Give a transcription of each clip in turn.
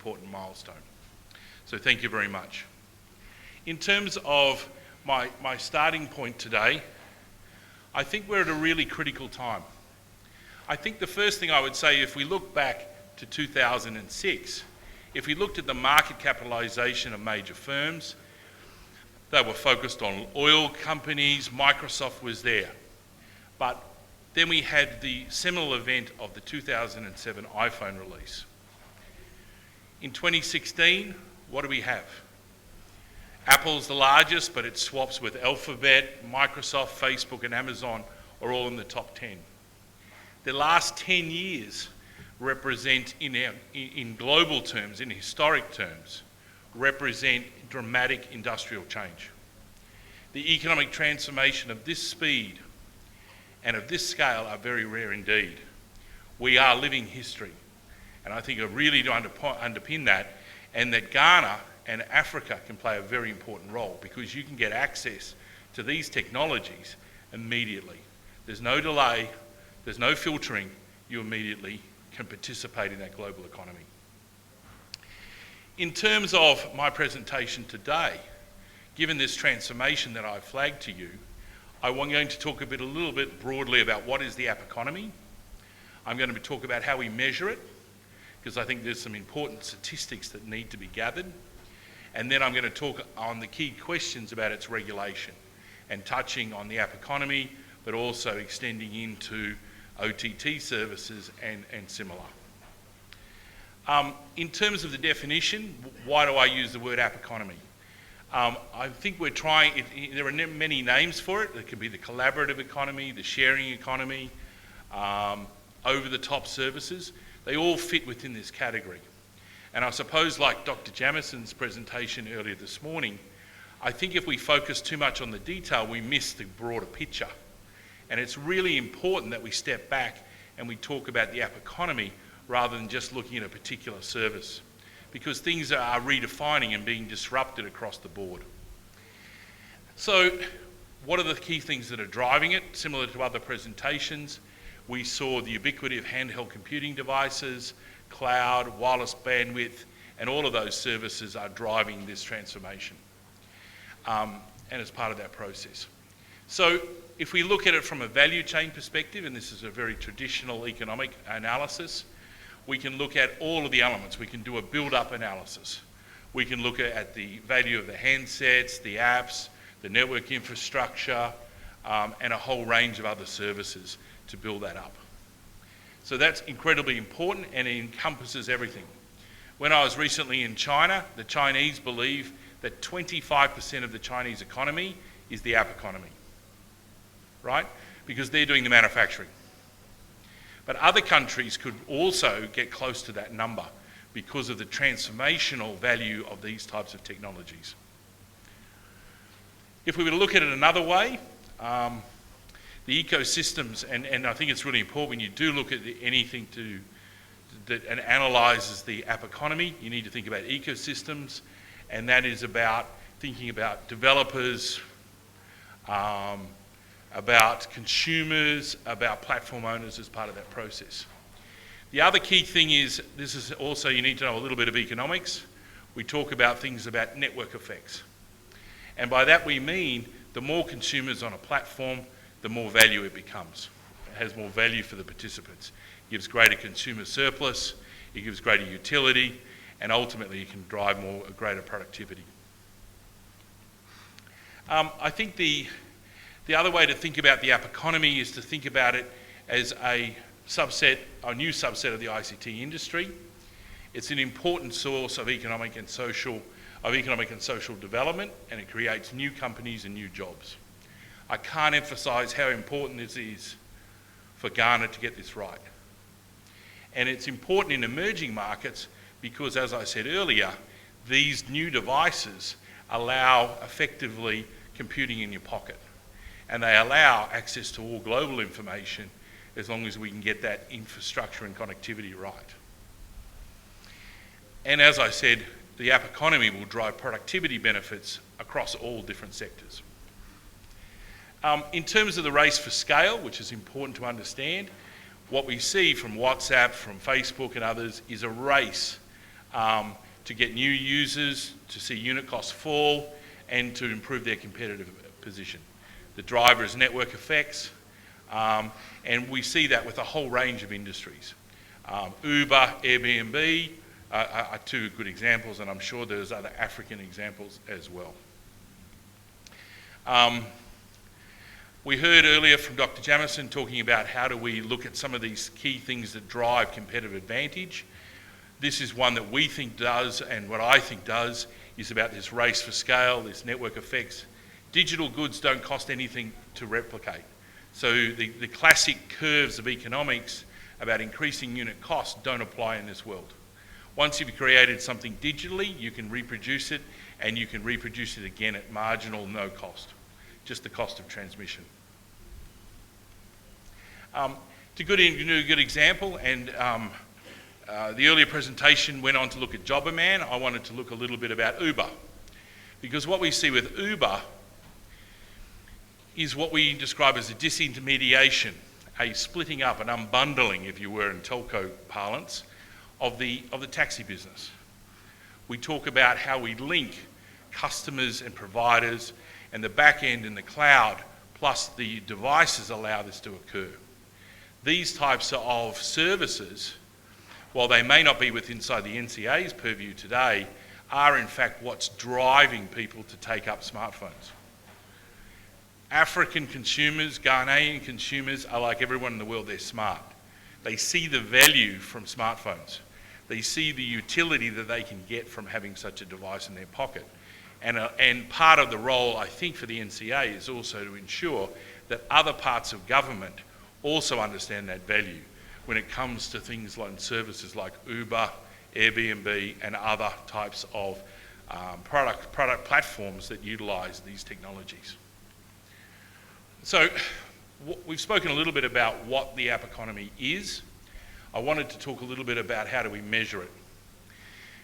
important milestone. So thank you very much. In terms of my starting point today, I think we're at a really critical time. I think the first thing I would say, if we look back to 2006, if we looked at the market capitalisation of major firms, they were focused on oil companies, Microsoft was there. But then we had the seminal event of the 2007 iPhone release. In 2016, what do we have? Apple's the largest, but it swaps with Alphabet, Microsoft, Facebook, and Amazon are all in the top 10. The last 10 years represent, in global terms, in historic terms, represent dramatic industrial change. The economic transformation of this speed and of this scale are very rare indeed. We are living history, and I think I really do underpin that, and that Ghana and Africa can play a very important role because you can get access to these technologies immediately. There's no delay, there's no filtering, you immediately can participate in that global economy. In terms of my presentation today, given this transformation that I've flagged to you, I'm going to talk a little bit broadly about what is the app economy. I'm going to talk about how we measure it, because I think there's some important statistics that need to be gathered. And then I'm going to talk on the key questions about its regulation and touching on the app economy, but also extending into OTT services and similar. In terms of the definition, why do I use the word app economy? I think we're trying, there are many names for it. There could be the collaborative economy, the sharing economy, over-the-top services. They all fit within this category. And I suppose, like Dr. Jamison's presentation earlier this morning, I think if we focus too much on the detail, we miss the broader picture. And it's really important that we step back and we talk about the app economy rather than just looking at a particular service, because things are redefining and being disrupted across the board. So what are the key things that are driving it? Similar to other presentations, we saw the ubiquity of handheld computing devices, cloud, wireless bandwidth, and all of those services are driving this transformation and as part of that process. So if we look at it from a value chain perspective, and this is a very traditional economic analysis, we can look at all of the elements. We can do a build-up analysis. We can look at the value of the handsets, the apps, the network infrastructure, and a whole range of other services to build that up. So that's incredibly important, and it encompasses everything. When I was recently in China, the Chinese believe that 25% of the Chinese economy is the app economy, right? Because they're doing the manufacturing. But other countries could also get close to that number because of the transformational value of these types of technologies. If we were to look at it another way, the ecosystems, and I think it's really important when you do look at anything that analyses the app economy, you need to think about ecosystems, and that is about thinking about developers, about consumers, about platform owners as part of that process. The other key thing is, this is also, you need to know a little bit of economics. We talk about things about network effects. And by that we mean the more consumers on a platform, the more value it becomes. It has more value for the participants. It gives greater consumer surplus, it gives greater utility, and ultimately it can drive greater productivity. I think the other way to think about the app economy is to think about it as a new subset of the ICT industry. It's an important source of economic and social development, and it creates new companies and new jobs. I can't emphasise how important this is for Ghana to get this right. And it's important in emerging markets because, as I said earlier, these new devices allow effectively computing in your pocket. And they allow access to all global information as long as we can get that infrastructure and connectivity right. And as I said, the app economy will drive productivity benefits across all different sectors. In terms of the race for scale, which is important to understand, what we see from WhatsApp, from Facebook and others, is a race to get new users, to see unit costs fall, and to improve their competitive position. The driver is network effects, and we see that with a whole range of industries. Uber, Airbnb are two good examples, and I'm sure there's other African examples as well. We heard earlier from Dr. Jamison talking about how do we look at some of these key things that drive competitive advantage. This is one that we think does, and what I think does, is about this race for scale, this network effects. Digital goods don't cost anything to replicate. So the classic curves of economics about increasing unit costs don't apply in this world. Once you've created something digitally, you can reproduce it, and you can reproduce it again at marginal no cost, just the cost of transmission. To give you a good example, and the earlier presentation went on to look at Jobberman. I wanted to look a little bit about Uber, because what we see with Uber is what we describe as a disintermediation, a splitting up, an unbundling, if you were in telco parlance, of the taxi business. We talk about how we link customers and providers, and the back end in the cloud, plus the devices allow this to occur. These types of services, while they may not be inside the NCA's purview today, are in fact what's driving people to take up smartphones. African consumers, Ghanaian consumers are like everyone in the world, they're smart. They see the value from smartphones. They see the utility that they can get from having such a device in their pocket. And part of the role, I think, for the NCA is also to ensure that other parts of government also understand that value when it comes to things like services like Uber, Airbnb, and other types of product platforms that utilise these technologies. So we've spoken a little bit about what the app economy is. I wanted to talk a little bit about how do we measure it,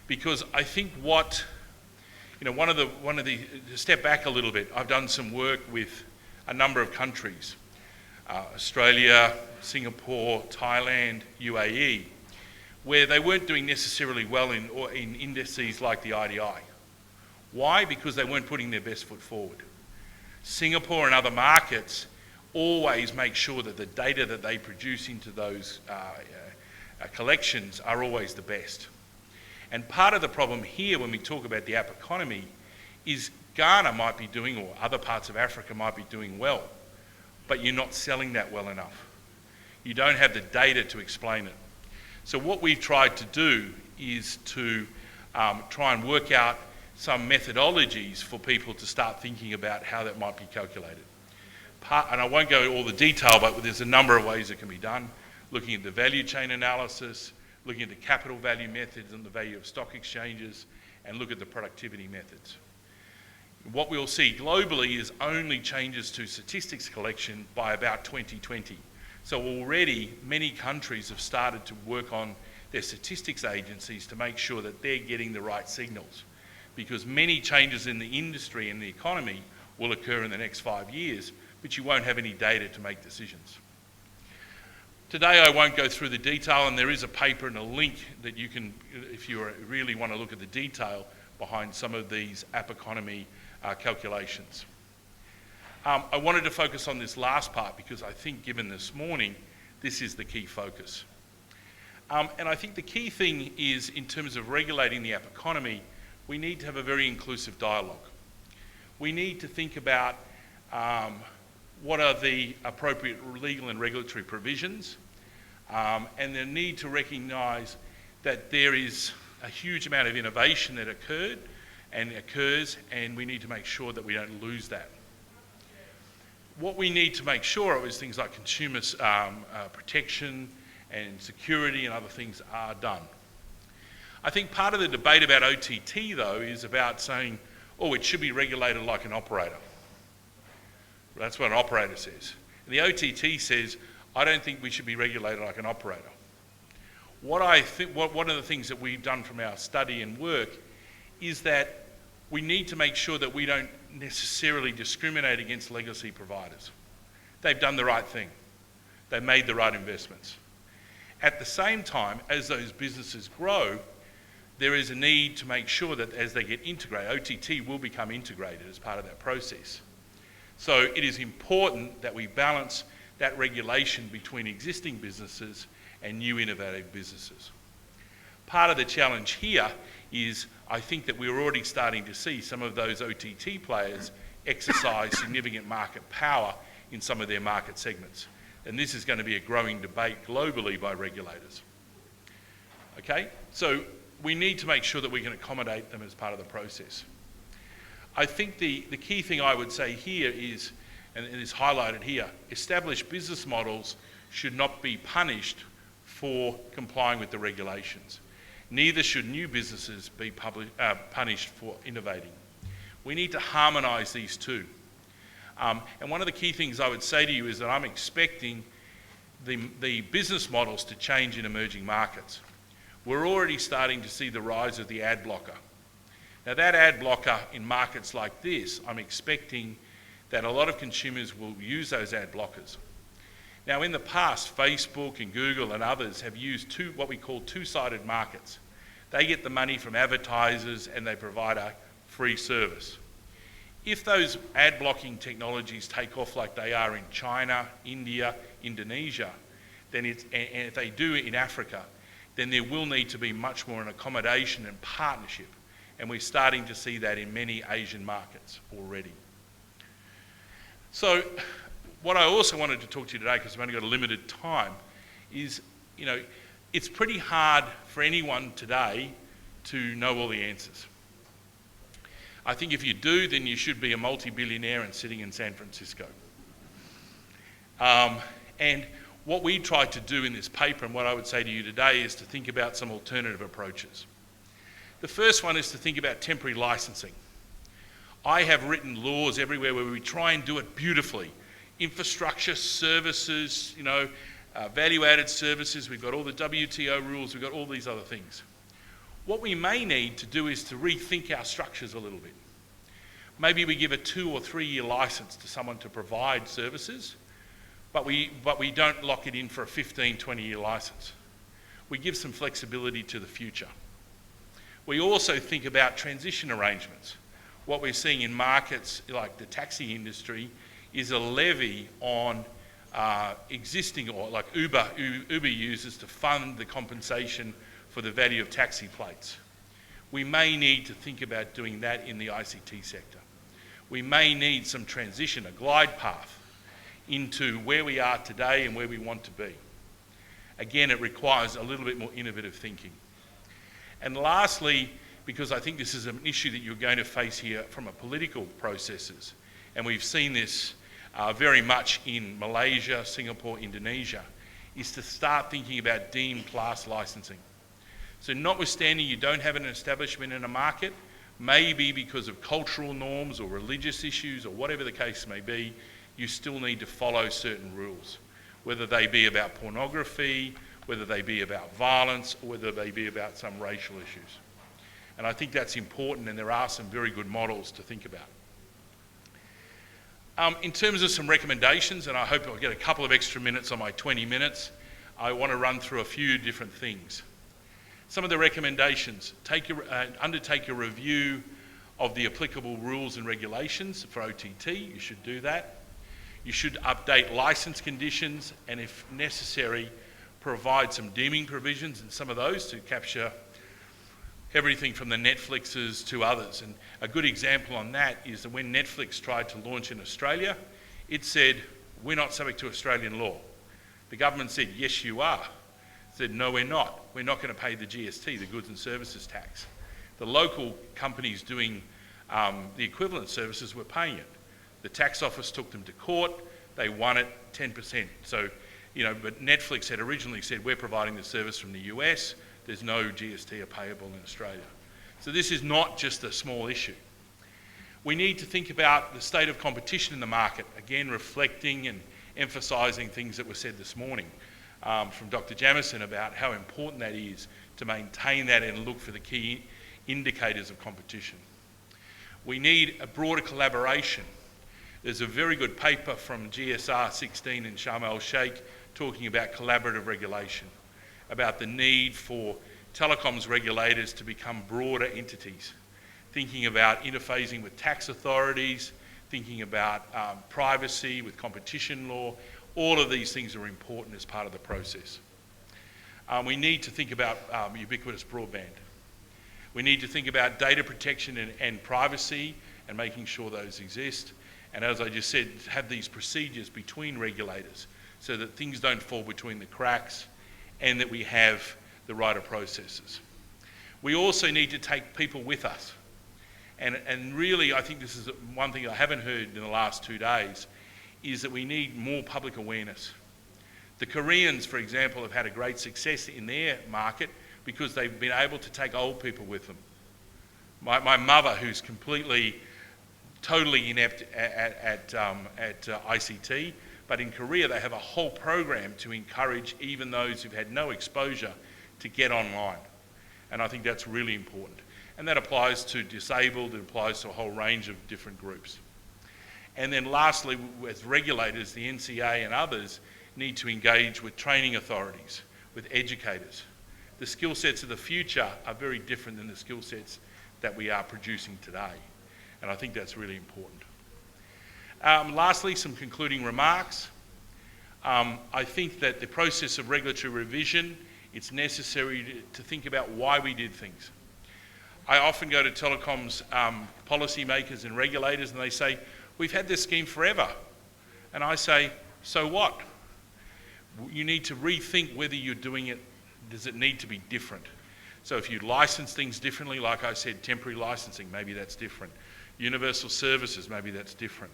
because I think to step back a little bit, I've done some work with a number of countries, Australia, Singapore, Thailand, UAE, where they weren't doing necessarily well in indices like the IDI. Why? Because they weren't putting their best foot forward. Singapore and other markets always make sure that the data that they produce into those collections are always the best. And part of the problem here when we talk about the app economy is Ghana might be doing, or other parts of Africa might be doing well, but you're not selling that well enough. You don't have the data to explain it. So what we've tried to do is to try and work out some methodologies for people to start thinking about how that might be calculated. And I won't go into all the detail, but there's a number of ways it can be done, looking at the value chain analysis, looking at the capital value methods and the value of stock exchanges, and look at the productivity methods. What we'll see globally is only changes to statistics collection by about 2020. So already many countries have started to work on their statistics agencies to make sure that they're getting the right signals, because many changes in the industry and the economy will occur in the next 5 years, but you won't have any data to make decisions. Today I won't go through the detail, and there is a paper and a link that you can, if you really want to look at the detail behind some of these app economy calculations. I wanted to focus on this last part because I think, given this morning, this is the key focus. And I think the key thing is, in terms of regulating the app economy, we need to have a very inclusive dialogue. We need to think about what are the appropriate legal and regulatory provisions, and the need to recognise that there is a huge amount of innovation that occurred and occurs, and we need to make sure that we don't lose that. What we need to make sure of is things like consumer protection and security and other things are done. I think part of the debate about OTT, though, is about saying, oh, it should be regulated like an operator. That's what an operator says. And the OTT says, I don't think we should be regulated like an operator. One of the things that we've done from our study and work is that we need to make sure that we don't necessarily discriminate against legacy providers. They've done the right thing. They've made the right investments. At the same time, as those businesses grow, there is a need to make sure that as they get integrated, OTT will become integrated as part of that process. So it is important that we balance that regulation between existing businesses and new innovative businesses. Part of the challenge here is I think that we're already starting to see some of those OTT players exercise significant market power in some of their market segments. And this is going to be a growing debate globally by regulators. Okay, so we need to make sure that we can accommodate them as part of the process. I think the key thing I would say here is, and it is highlighted here, established business models should not be punished for complying with the regulations. Neither should new businesses be punished for innovating. We need to harmonise these two. And one of the key things I would say to you is that I'm expecting the business models to change in emerging markets. We're already starting to see the rise of the ad blocker. Now that ad blocker in markets like this, I'm expecting that a lot of consumers will use those ad blockers. Now in the past, Facebook and Google and others have used what we call two-sided markets. They get the money from advertisers and they provide a free service. If those ad blocking technologies take off like they are in China, India, Indonesia, then and if they do it in Africa, then there will need to be much more an accommodation and partnership. And we're starting to see that in many Asian markets already. So what I also wanted to talk to you today, because I've only got a limited time, is, you know, it's pretty hard for anyone today to know all the answers. I think if you do, then you should be a multi-billionaire and sitting in San Francisco. And what we tried to do in this paper, and what I would say to you today, is to think about some alternative approaches. The first one is to think about temporary licensing. I have written laws everywhere where we try and do it beautifully. Infrastructure, services, you know, value-added services, we've got all the WTO rules, we've got all these other things. What we may need to do is to rethink our structures a little bit. Maybe we give a 2 or 3 year license to someone to provide services, but we don't lock it in for a 15, 20 year license. We give some flexibility to the future. We also think about transition arrangements. What we're seeing in markets like the taxi industry is a levy on existing, or like Uber users to fund the compensation for the value of taxi plates. We may need to think about doing that in the ICT sector. We may need some transition, a glide path into where we are today and where we want to be. Again, it requires a little bit more innovative thinking. And lastly, because I think this is an issue that you're going to face here from a political processes, and we've seen this very much in Malaysia, Singapore, Indonesia, is to start thinking about deemed class licensing. So notwithstanding you don't have an establishment in a market, maybe because of cultural norms or religious issues or whatever the case may be, you still need to follow certain rules, whether they be about pornography, whether they be about violence, or whether they be about some racial issues. And I think that's important, and there are some very good models to think about. In terms of some recommendations, and I hope I'll get a couple of extra minutes on my 20 minutes, I want to run through a few different things. Some of the recommendations: undertake a review of the applicable rules and regulations for OTT. You should do that. You should update license conditions, and if necessary, provide some deeming provisions in some of those to capture everything from the Netflixes to others. And a good example on that is that when Netflix tried to launch in Australia, it said, we're not subject to Australian law. The government said, yes, you are. It said, no, we're not. We're not going to pay the GST, the goods and services tax. The local companies doing the equivalent services were paying it. The tax office took them to court. They won it 10%. So, you know, but Netflix had originally said, we're providing the service from the US. There's no GST payable in Australia. So this is not just a small issue. We need to think about the state of competition in the market, again reflecting and emphasising things that were said this morning from Dr. Jamison about how important that is to maintain that and look for the key indicators of competition. We need a broader collaboration. There's a very good paper from GSR 16 in Sharm el Sheikh talking about collaborative regulation, about the need for telecoms regulators to become broader entities, thinking about interfacing with tax authorities, thinking about privacy with competition law. All of these things are important as part of the process. We need to think about ubiquitous broadband. We need to think about data protection and privacy and making sure those exist. And as I just said, have these procedures between regulators so that things don't fall between the cracks and that we have the right processes. We also need to take people with us. And really, I think this is one thing I haven't heard in the last 2 days, is that we need more public awareness. The Koreans, for example, have had a great success in their market because they've been able to take old people with them. My mother, who's totally inept at ICT, but in Korea they have a whole program to encourage even those who've had no exposure to get online. And I think that's really important. And that applies to disabled, it applies to a whole range of different groups. And then lastly, as regulators, the NCA and others need to engage with training authorities, with educators. The skill sets of the future are very different than the skill sets that we are producing today. And I think that's really important. Lastly, some concluding remarks. I think that the process of regulatory revision, it's necessary to think about why we did things. I often go to telecoms policymakers and regulators and they say, we've had this scheme forever. And I say, so what? You need to rethink whether you're doing it, does it need to be different? So if you license things differently, like I said, temporary licensing, maybe that's different. Universal services, maybe that's different.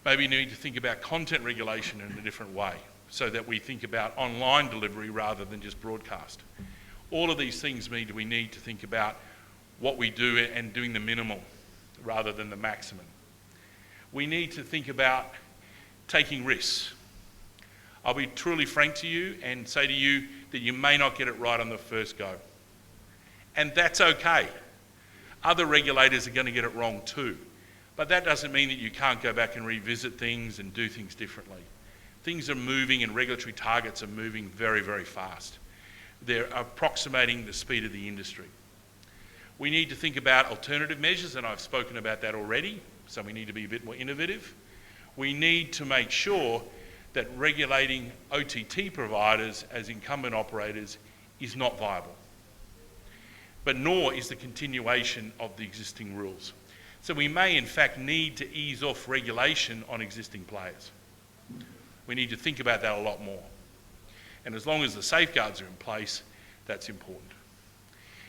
Maybe you need to think about content regulation in a different way so that we think about online delivery rather than just broadcast. All of these things mean we need to think about what we do and doing the minimal rather than the maximum. We need to think about taking risks. I'll be truly frank to you and say to you that you may not get it right on the first go. And that's okay. Other regulators are going to get it wrong too. But that doesn't mean that you can't go back and revisit things and do things differently. Things are moving and regulatory targets are moving very, very fast. They're approximating the speed of the industry. We need to think about alternative measures, and I've spoken about that already, so we need to be a bit more innovative. We need to make sure that regulating OTT providers as incumbent operators is not viable, but nor is the continuation of the existing rules. So we may in fact need to ease off regulation on existing players. We need to think about that a lot more. And as long as the safeguards are in place, that's important.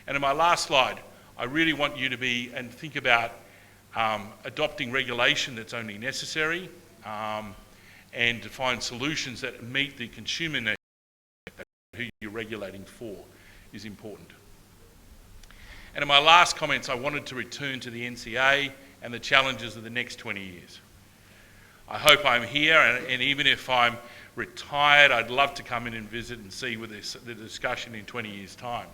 And in my last slide, I really want you to think about adopting regulation that's only necessary and to find solutions that meet the consumer needs. Who you're regulating for is important. And in my last comments, I wanted to return to the NCA and the challenges of the next 20 years. I hope I'm here, and even if I'm retired, I'd love to come in and visit and see with the discussion in 20 years' time.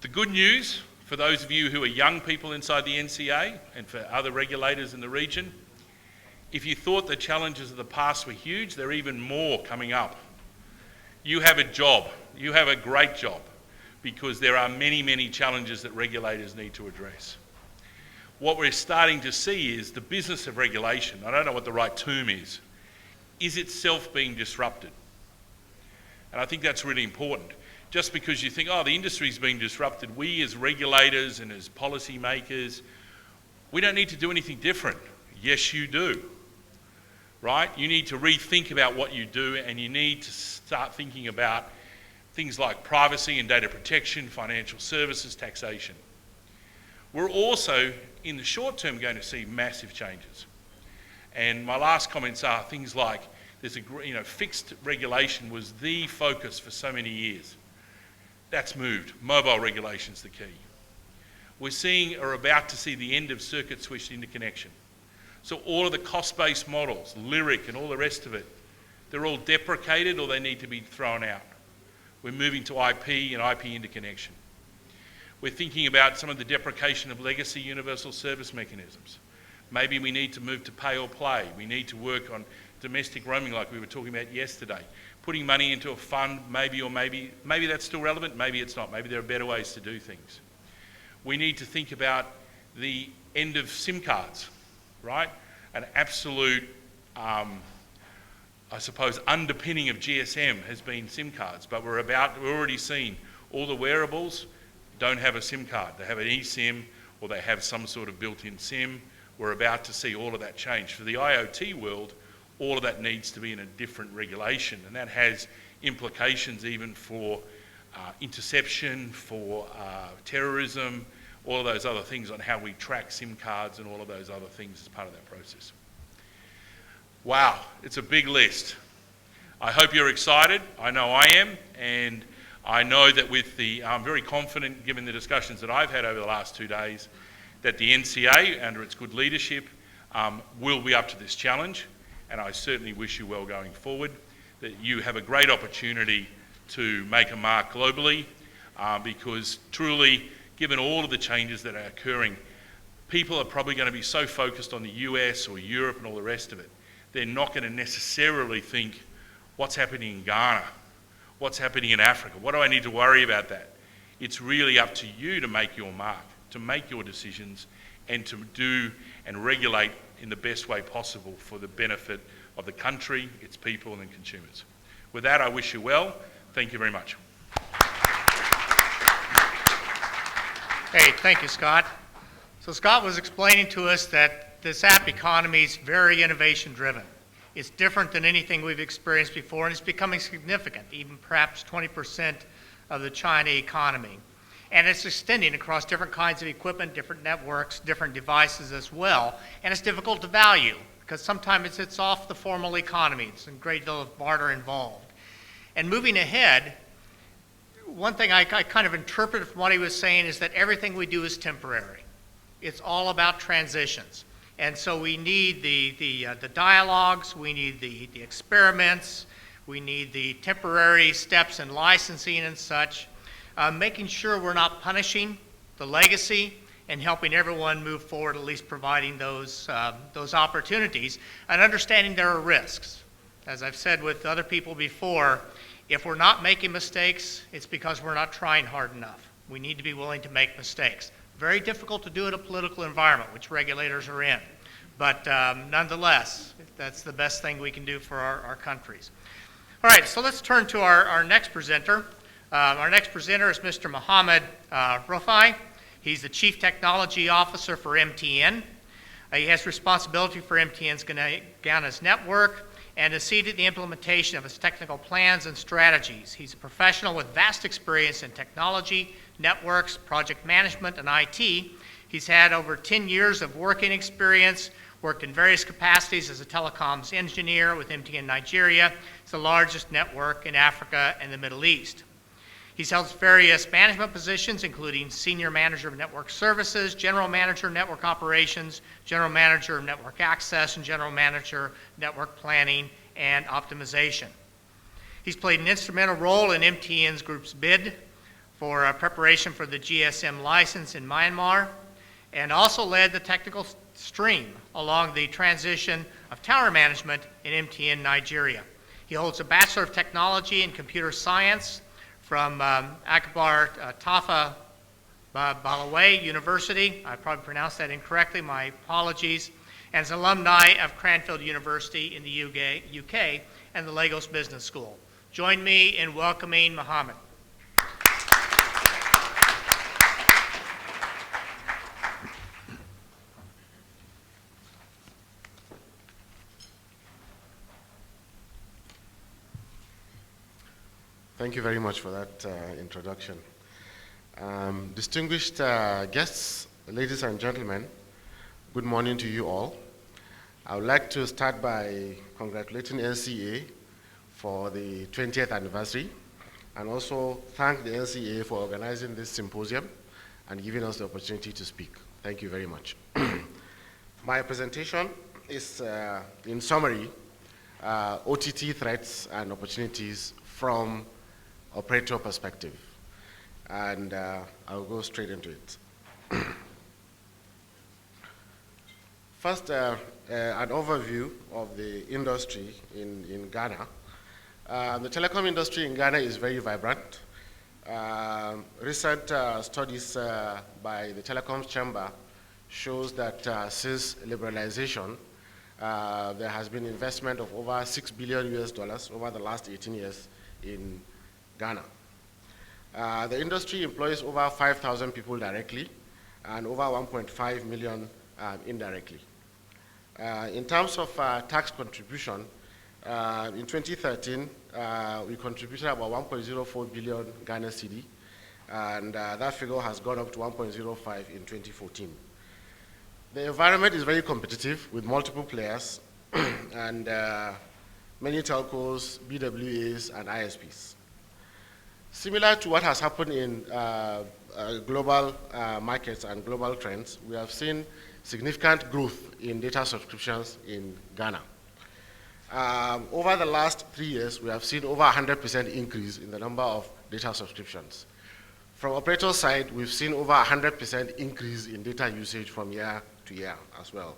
The good news for those of you who are young people inside the NCA and for other regulators in the region, if you thought the challenges of the past were huge, there are even more coming up. You have a job. You have a great job because there are many, many challenges that regulators need to address. What we're starting to see is the business of regulation, I don't know what the right term is itself being disrupted. And I think that's really important. Just because you think, oh, the industry's being disrupted, we as regulators and as policy makers, we don't need to do anything different. Yes, you do, right? You need to rethink about what you do, and you need to start thinking about things like privacy and data protection, financial services, taxation. We're also, in the short term, going to see massive changes. And my last comments are things like, fixed regulation was the focus for so many years. That's moved. Mobile regulation's the key. We're about to see the end of circuit switched interconnection. So all of the cost-based models, Lyric and all the rest of it, they're all deprecated or they need to be thrown out. We're moving to IP and IP interconnection. We're thinking about some of the deprecation of legacy universal service mechanisms. Maybe we need to move to pay or play. We need to work on domestic roaming like we were talking about yesterday, putting money into a fund, maybe that's still relevant, maybe it's not, maybe there are better ways to do things. We need to think about the end of SIM cards, right? An absolute, I suppose, underpinning of GSM has been SIM cards, but we're already seeing all the wearables don't have a SIM card. They have an eSIM or they have some sort of built-in SIM. We're about to see all of that change. For the IoT world, all of that needs to be in a different regulation, and that has implications even for interception, for terrorism, all of those other things on how we track SIM cards and all of those other things as part of that process. Wow, it's a big list. I hope you're excited. I know I am, and I know that I'm very confident, given the discussions that I've had over the last 2 days, that the NCA, under its good leadership, will be up to this challenge, and I certainly wish you well going forward, that you have a great opportunity to make a mark globally, because truly, given all of the changes that are occurring, people are probably going to be so focused on the US or Europe and all the rest of it, they're not going to necessarily think, what's happening in Ghana? What's happening in Africa? What do I need to worry about that? It's really up to you to make your mark, to make your decisions, and to do and regulate in the best way possible for the benefit of the country, its people, and consumers. With that, I wish you well. Thank you very much. Hey, thank you, Scott. So Scott was explaining to us that this app economy is very innovation-driven. It's different than anything we've experienced before, and it's becoming significant, even perhaps 20% of the China economy. And it's extending across different kinds of equipment, different networks, different devices as well. And it's difficult to value, because sometimes it's off the formal economy. It's a great deal of barter involved. And moving ahead, one thing I kind of interpreted from what he was saying is that everything we do is temporary. It's all about transitions. And so we need the dialogues, we need the experiments, we need the temporary steps in licensing and such, making sure we're not punishing the legacy and helping everyone move forward, at least providing those opportunities, and understanding there are risks. As I've said with other people before, if we're not making mistakes, it's because we're not trying hard enough. We need to be willing to make mistakes. Very difficult to do in a political environment, which regulators are in. But nonetheless, that's the best thing we can do for our countries. All right, so let's turn to our next presenter. Our next presenter is Mr. Mohammed Rofai. He's the Chief Technology Officer for MTN. He has responsibility for MTN's Ghana's network and has seeded the implementation of its technical plans and strategies. He's a professional with vast experience in technology, networks, project management, and IT. He's had over 10 years of working experience, worked in various capacities as a telecoms engineer with MTN Nigeria. It's the largest network in Africa and the Middle East. He's held various management positions, including Senior Manager of Network Services, General Manager of Network Operations, General Manager of Network Access, and General Manager of Network Planning and Optimization. He's played an instrumental role in MTN's group's bid for preparation for the GSM license in Myanmar, and also led the technical stream along the transition of tower management in MTN Nigeria. He holds a Bachelor of Technology in Computer Science from Akbar Tafa Balawe University. I probably pronounced that incorrectly, my apologies. And is an alumni of Cranfield University in the UK and the Lagos Business School. Join me in welcoming Mohammed. Thank you very much for that introduction. Distinguished guests, ladies and gentlemen, good morning to you all. I would like to start by congratulating NCA for the 20th anniversary, and also thank the NCA for organizing this symposium and giving us the opportunity to speak. Thank you very much. My presentation is, in summary, OTT threats and opportunities from operator perspective, and I'll go straight into it. First, an overview of the industry in Ghana. The telecom industry in Ghana is very vibrant. Recent studies by the Telecoms Chamber shows that since liberalization, there has been investment of over $6 billion over the last 18 years in Ghana. The industry employs over 5,000 people directly and over 1.5 million indirectly. In terms of tax contribution, in 2013, we contributed about 1.04 billion Ghana cedi, and that figure has gone up to 1.05 in 2014. The environment is very competitive with multiple players and many telcos, BWAs, and ISPs. Similar to what has happened in global markets and global trends, we have seen significant growth in data subscriptions in Ghana. Over the last 3 years, we have seen over 100% increase in the number of data subscriptions. From operator side, we've seen over 100% increase in data usage from year to year as well.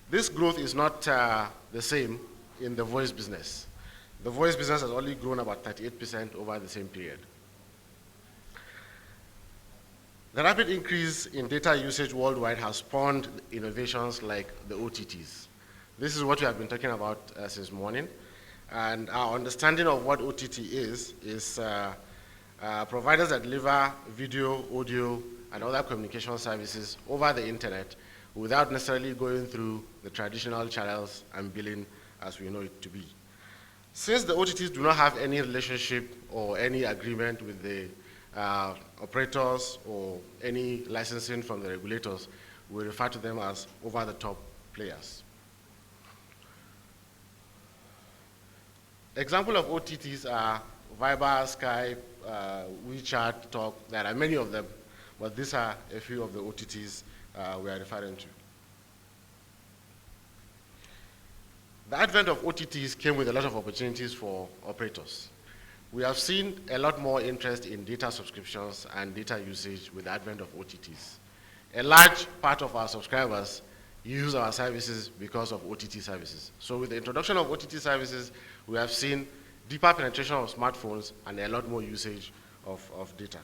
This growth is not the same in the voice business. The voice business has only grown about 38% over the same period. The rapid increase in data usage worldwide has spawned innovations like the OTTs. This is what we have been talking about since morning. And our understanding of what OTT is providers that deliver video, audio, and other communication services over the internet without necessarily going through the traditional channels and billing as we know it to be. Since the OTTs do not have any relationship or any agreement with the operators or any licensing from the regulators, we refer to them as over-the-top players. Example of OTTs are Viber, Skype, WeChat, Talk. There are many of them, but these are a few of the OTTs we are referring to. The advent of OTTs came with a lot of opportunities for operators. We have seen a lot more interest in data subscriptions and data usage with the advent of OTTs. A large part of our subscribers use our services because of OTT services. So with the introduction of OTT services, we have seen deeper penetration of smartphones and a lot more usage of data.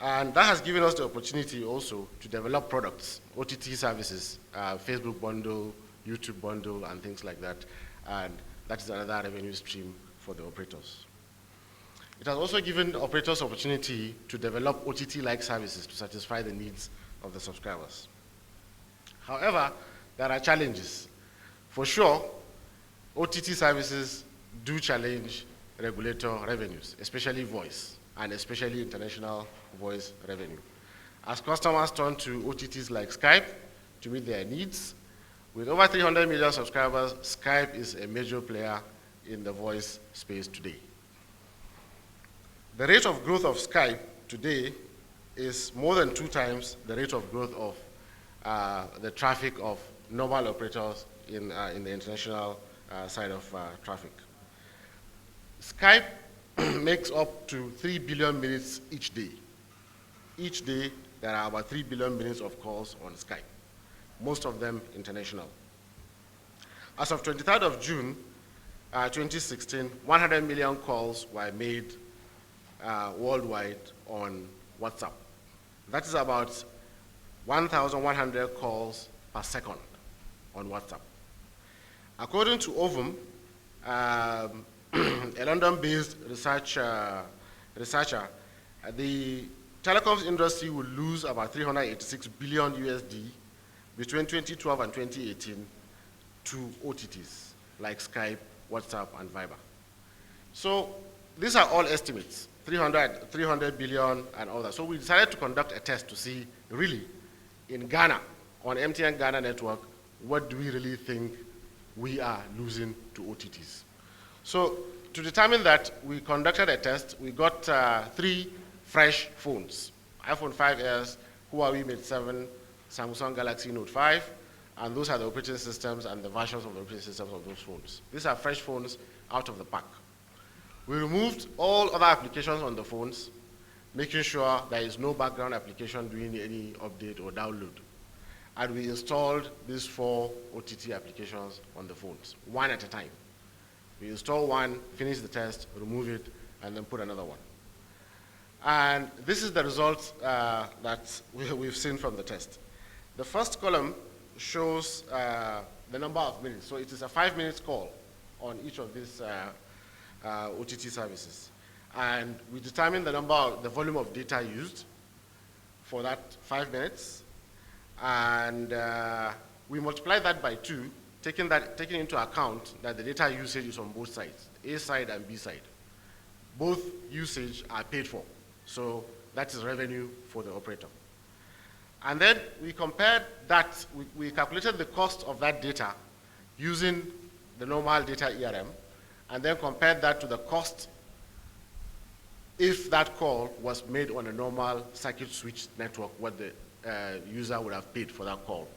And that has given us the opportunity also to develop products, OTT services, Facebook bundle, YouTube bundle, and things like that. And that is another revenue stream for the operators. It has also given operators opportunity to develop OTT-like services to satisfy the needs of the subscribers. However, there are challenges. For sure, OTT services do challenge regulator revenues, especially voice, and especially international voice revenue. As customers turn to OTTs like Skype to meet their needs, with over 300 million subscribers, Skype is a major player in the voice space today. The rate of growth of Skype today is more than 2 times the rate of growth of the traffic of normal operators in the international side of traffic. Skype makes up to 3 billion minutes each day. Each day, there are about 3 billion minutes of calls on Skype, most of them international. As of 23rd of June, 2016, 100 million calls were made worldwide on WhatsApp. That is about 1,100 calls per second on WhatsApp. According to Obeng, a London-based researcher, the telecoms industry will lose about 386 billion USD between 2012 and 2018 to OTTs like Skype, WhatsApp, and Viber. So these are all estimates, 300 billion and all that. So we decided to conduct a test to see really in Ghana, on MTN Ghana network, what do we really think we are losing to OTTs? So to determine that, we conducted a test. We got 3 fresh phones, iPhone 5s, Huawei Mate 7, Samsung Galaxy Note 5, and those are the operating systems and the versions of the operating systems of those phones. These are fresh phones out of the pack. We removed all other applications on the phones, making sure there is no background application doing any update or download. and we installed these 4 OTT applications on the phones, one at a time. We install one, finish the test, remove it, and then put another one. And this is the results that we've seen from the test. The first column shows the number of minutes. So it is a 5 minutes call on each of these OTT services. And we determine the volume of data used for that 5 minutes. And we multiply that by 2, taking into account that the data usage is on both sides, A side and B side. Both usage are paid for. So that is revenue for the operator. And then we compared that, we calculated the cost of that data using the normal data ERM, and then compared that to the cost if that call was made on a normal circuit switch network, what the user would have paid for that call.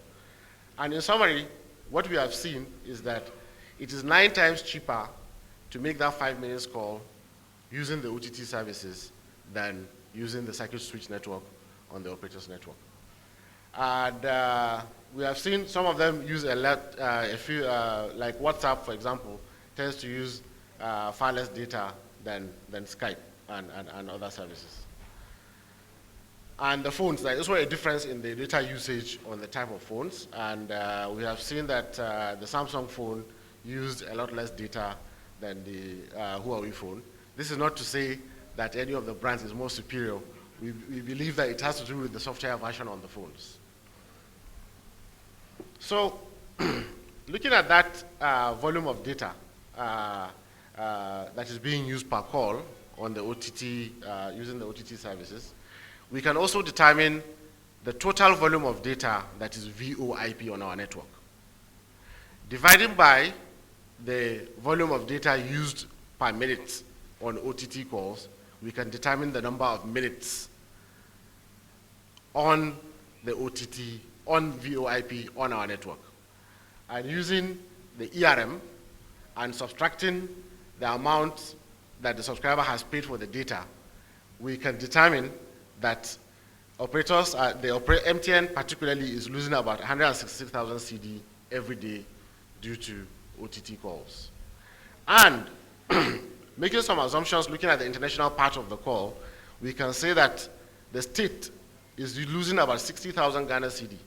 And in summary, what we have seen is that it is 9 times cheaper to make that 5 minutes call using the OTT services than using the circuit switch network on the operator's network. And we have seen some of them use a few, like WhatsApp, for example, tends to use far less data than Skype and other services. And the phones, there is also a difference in the data usage on the type of phones. And we have seen that the Samsung phone used a lot less data than the Huawei phone. This is not to say that any of the brands is more superior. We believe that it has to do with the software version on the phones. So, looking at that volume of data that is being used per call on the OTT, using the OTT services, we can also determine the total volume of data that is VoIP on our network. Dividing by the volume of data used per minute on OTT calls, we can determine the number of minutes on the OTT, on VoIP on our network. And using the ERM and subtracting the amount that the subscriber has paid for the data, we can determine that operators, MTN particularly is losing about 166,000 CD every day due to OTT calls. And making some assumptions, looking at the international part of the call, we can say that the state is losing about 60,000 Ghana CD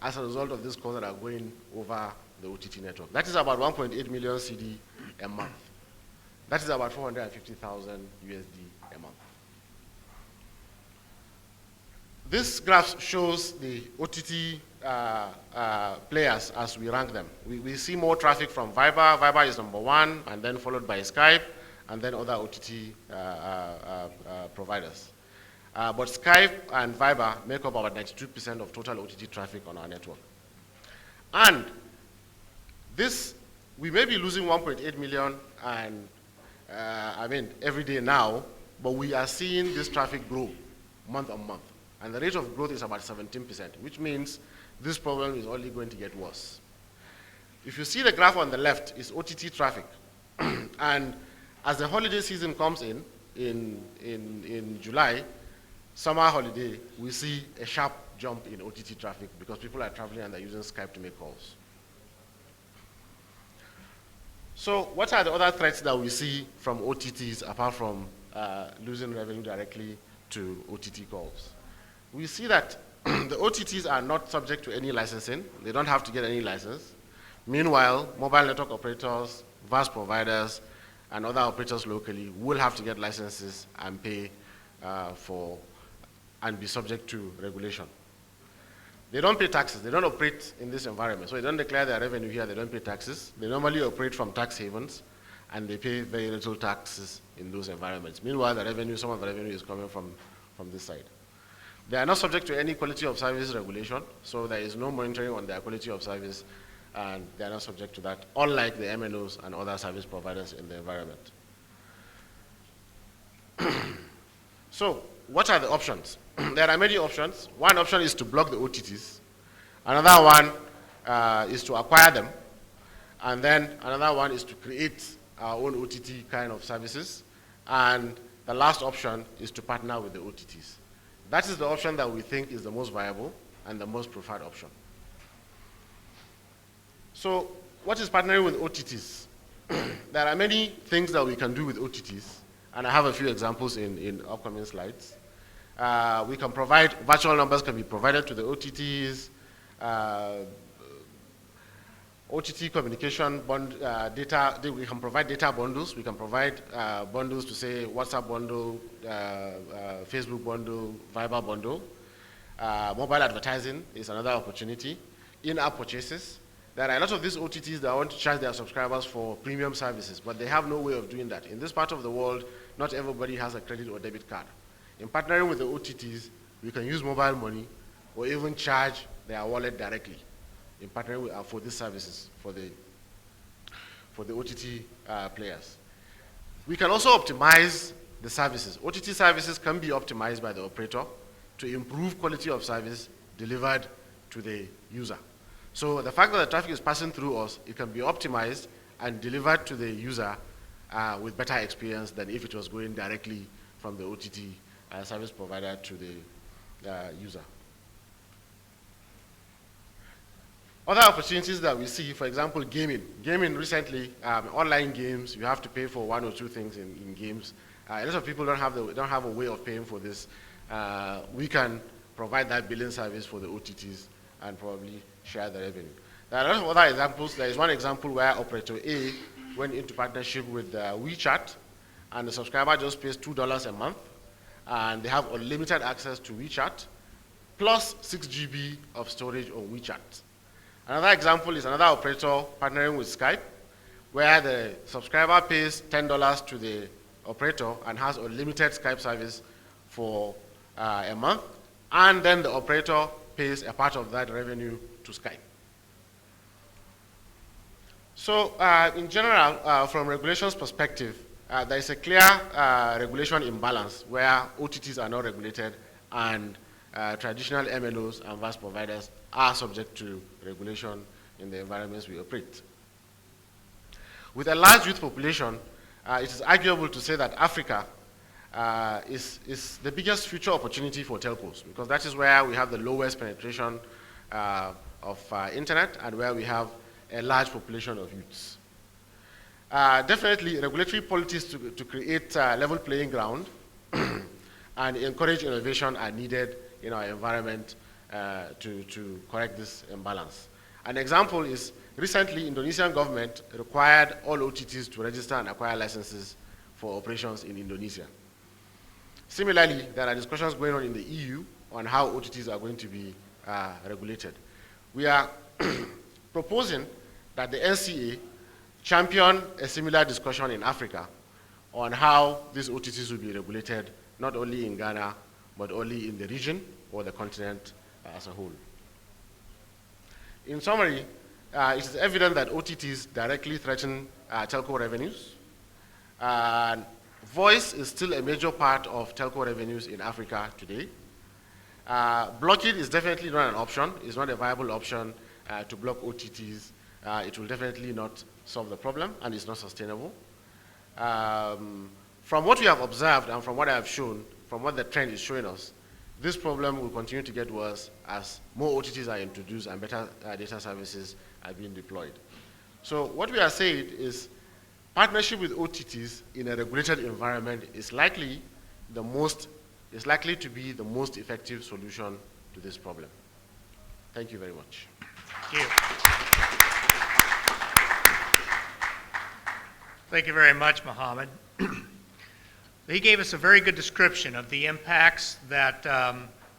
as a result of these calls that are going over the OTT network. That is about 1.8 million CD a month. That is about 450,000 USD a month. This graph shows the OTT players as we rank them. We see more traffic from Viber. Viber is number 1, and then followed by Skype, and then other OTT providers. But Skype and Viber make up about 92% of total OTT traffic on our network. And this, we may be losing 1.8 million every day now, but we are seeing this traffic grow month on month. And the rate of growth is about 17%, which means this problem is only going to get worse. If you see the graph on the left, is OTT traffic. And as the holiday season comes in July, summer holiday, we see a sharp jump in OTT traffic because people are traveling and they're using Skype to make calls. So what are the other threats that we see from OTTs apart from losing revenue directly to OTT calls? We see that the OTTs are not subject to any licensing. They don't have to get any license. Meanwhile, mobile network operators, VAS providers, and other operators locally will have to get licenses and pay and be subject to regulation. They don't pay taxes. They don't operate in this environment. So they don't declare their revenue here. They don't pay taxes. They normally operate from tax havens, and they pay very little taxes in those environments. Meanwhile, some of the revenue is coming from this side. They are not subject to any quality of service regulation, so there is no monitoring on their quality of service, and they are not subject to that, unlike the MNOs and other service providers in the environment. So, what are the options? There are many options. One option is to block the OTTs. Another one is to acquire them. And then another one is to create our own OTT kind of services. And the last option is to partner with the OTTs. That is the option that we think is the most viable. and the most preferred option. So what is partnering with OTTs? There are many things that we can do with OTTs, and I have a few examples in upcoming slides. We can provide, virtual numbers can be provided to the OTTs, OTT communication data, we can provide data bundles. We can provide bundles to say WhatsApp bundle, Facebook bundle, Viber bundle. Mobile advertising is another opportunity. In-app purchases. There are a lot of these OTTs that want to charge their subscribers for premium services, but they have no way of doing that. In this part of the world, not everybody has a credit or debit card. In partnering with the OTTs, we can use mobile money or even charge their wallet directly in partnering with, for these services for the OTT players. We can also optimize the services. OTT services can be optimized by the operator to improve quality of service delivered to the user. So the fact that the traffic is passing through us, it can be optimized and delivered to the user with better experience than if it was going directly from the OTT service provider to the user. Other opportunities that we see, for example, gaming. Gaming recently, online games, you have to pay for one or two things in games. A lot of people don't have a way of paying for this. We can provide that billing service for the OTTs and probably share the revenue. There are a lot of other examples. There is one example where operator A went into partnership with WeChat, and the subscriber just pays $2 a month, and they have unlimited access to WeChat, plus 6 GB of storage on WeChat. Another example is another operator partnering with Skype, where the subscriber pays $10 to the operator and has unlimited Skype service for a month, and then the operator pays a part of that revenue to Skype. So in general, from regulations perspective, there is a clear regulation imbalance where OTTs are not regulated and traditional MNOs and VAS providers are subject to regulation in the environments we operate. With a large youth population, it is arguable to say that Africa is the biggest future opportunity for telcos, because that is where we have the lowest penetration of internet and where we have a large population of youths. Definitely, regulatory policies to create a level playing ground and encourage innovation are needed in our environment to correct this imbalance. An example is recently Indonesian government required all OTTs to register and acquire licenses for operations in Indonesia. Similarly, there are discussions going on in the EU on how OTTs are going to be regulated. We are proposing that the NCA champion a similar discussion in Africa on how these OTTs will be regulated, not only in Ghana, but only in the region or the continent as a whole. In summary, it is evident that OTTs directly threaten telco revenues. Voice is still a major part of telco revenues in Africa today. Blocking is definitely not an option. It's not a viable option to block OTTs. It will definitely not solve the problem, and it's not sustainable. From what we have observed and from what I have shown, from what the trend is showing us, this problem will continue to get worse as more OTTs are introduced and better data services are being deployed. So what we are saying is partnership with OTTs in a regulated environment is likely to be the most effective solution to this problem. Thank you very much. Thank you. Thank you very much, Mohammed. He gave us a very good description of the impacts that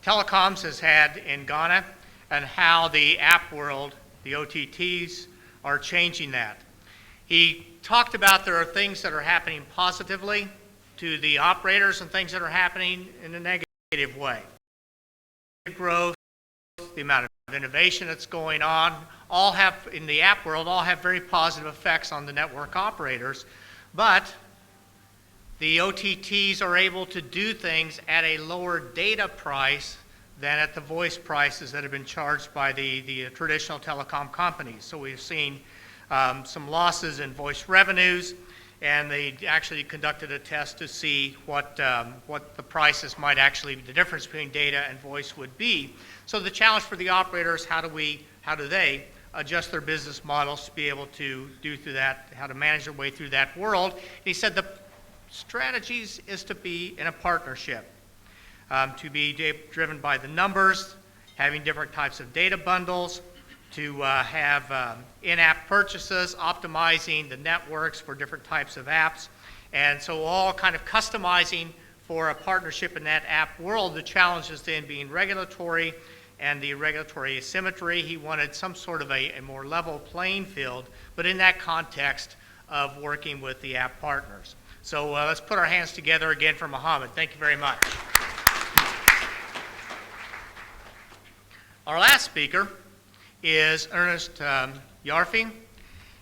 telecoms has had in Ghana and how the app world, the OTTs, are changing that. He talked about there are things that are happening positively to the operators and things that are happening in a negative way. Growth, the amount of innovation that's going on, all have, in the app world, all have very positive effects on the network operators, but the OTTs are able to do things at a lower data price than at the voice prices that have been charged by the traditional telecom companies. So we've seen some losses in voice revenues, and they actually conducted a test to see what the prices might actually, the difference between data and voice would be. So the challenge for the operators, how do they adjust their business models to be able to do through that, how to manage their way through that world. And he said the strategies is to be in a partnership, to be driven by the numbers, having different types of data bundles, to have in-app purchases, optimizing the networks for different types of apps, and so all kind of customizing for a partnership in that app world. The challenge is then being regulatory and the regulatory asymmetry. He wanted some sort of a more level playing field, but in that context of working with the app partners. So let's put our hands together again for Mohammed. Thank you very much. Our last speaker is Ernest Yarfi.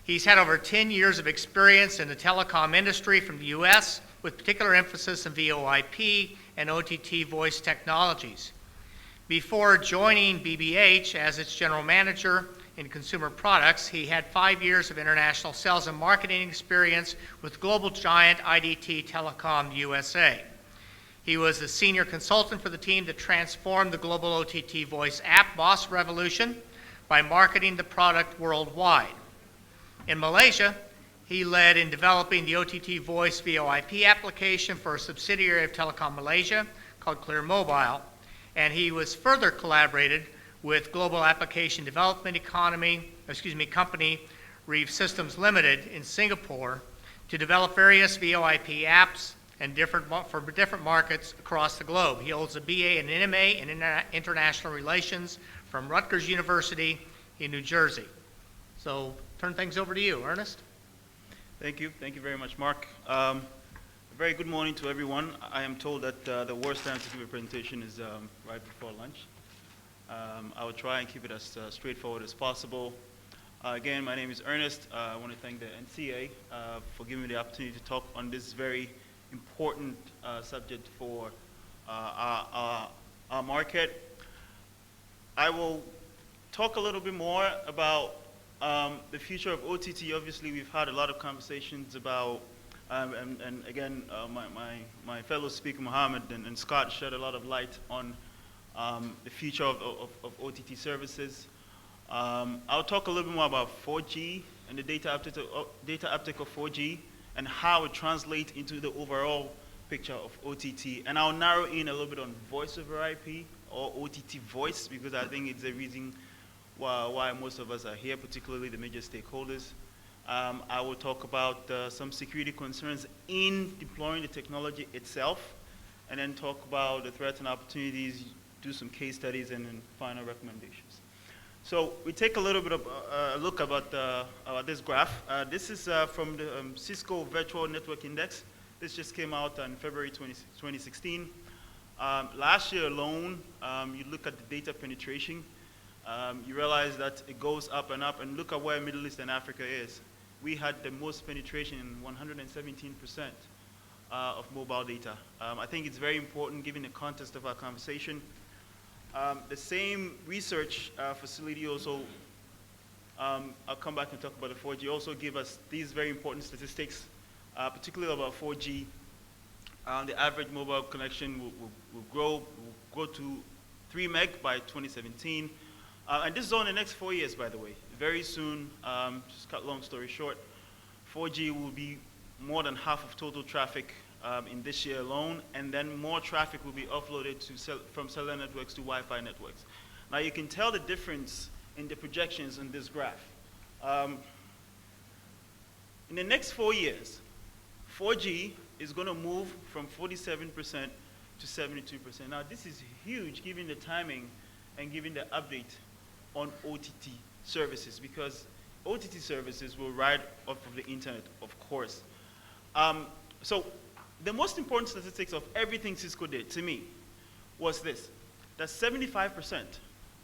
He's had over 10 years of experience in the telecom industry from the US, with particular emphasis in VoIP and OTT voice technologies. Before joining BBH as its general manager in consumer products, he had 5 years of international sales and marketing experience with global giant IDT Telecom USA. He was the senior consultant for the team that transformed the global OTT voice app boss revolution by marketing the product worldwide. In Malaysia, he led in developing the OTT voice VoIP application for a subsidiary of Telekom Malaysia called Clear Mobile, and he was further collaborated with global application development company Reeve Systems Limited in Singapore to develop various VoIP apps and for different markets across the globe. He holds a BA and an MA in International Relations from Rutgers University in New Jersey. So turn things over to you, Ernest. Thank you. Thank you very much, Mark. A very good morning to everyone. I am told that the worst time to give a presentation is right before lunch. I will try and keep it as straightforward as possible. Again, my name is Ernest. I want to thank the NCA for giving me the opportunity to talk on this very important subject for our market. I will talk a little bit more about the future of OTT. Obviously, we've had a lot of conversations about, and again, my fellow speaker, Mohammed and Scott, shed a lot of light on the future of OTT services. I'll talk a little bit more about 4G and the data uptake of 4G and how it translates into the overall picture of OTT. And I'll narrow in a little bit on voice over IP or OTT voice, because I think it's the reason why most of us are here, particularly the major stakeholders. I will talk about some security concerns in deploying the technology itself, and then talk about the threats and opportunities, do some case studies, and then final recommendations. So we take a little bit of a look about this graph. This is from the Cisco Virtual Network Index. This just came out in February 2016. Last year alone, you look at the data penetration, you realize that it goes up, and look at where Middle East and Africa is. We had the most penetration in 117% of mobile data. I think it's very important given the context of our conversation. The same research facility also, I'll come back and talk about the 4G, also give us these very important statistics, particularly about 4G. The average mobile connection will grow to 3 meg by 2017. And this is on the next 4 years, by the way. Very soon, just cut long story short, 4G will be more than half of total traffic in this year alone, and then more traffic will be offloaded from cellular networks to Wi-Fi networks. Now you can tell the difference in the projections in this graph. In the next 4 years, 4G is going to move from 47% to 72%. Now this is huge given the timing and given the update on OTT services, because OTT services will ride off of the internet, of course. So the most important statistics of everything Cisco did to me was this, that 75%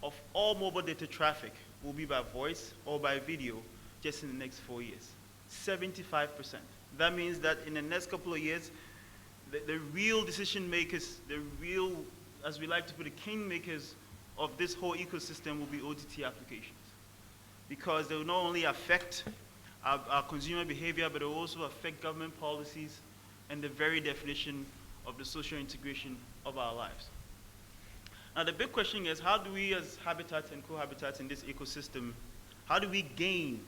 of all mobile data traffic will be by voice or by video just in the next 4 years. 75%. That means that in the next couple of years, the real decision makers, the real, as we like to put it, king makers of this whole ecosystem will be OTT applications, because they will not only affect our consumer behavior, but it will also affect government policies and the very definition of the social integration of our lives. Now, the big question is, how do we as habitats and cohabitats in this ecosystem, how do we gain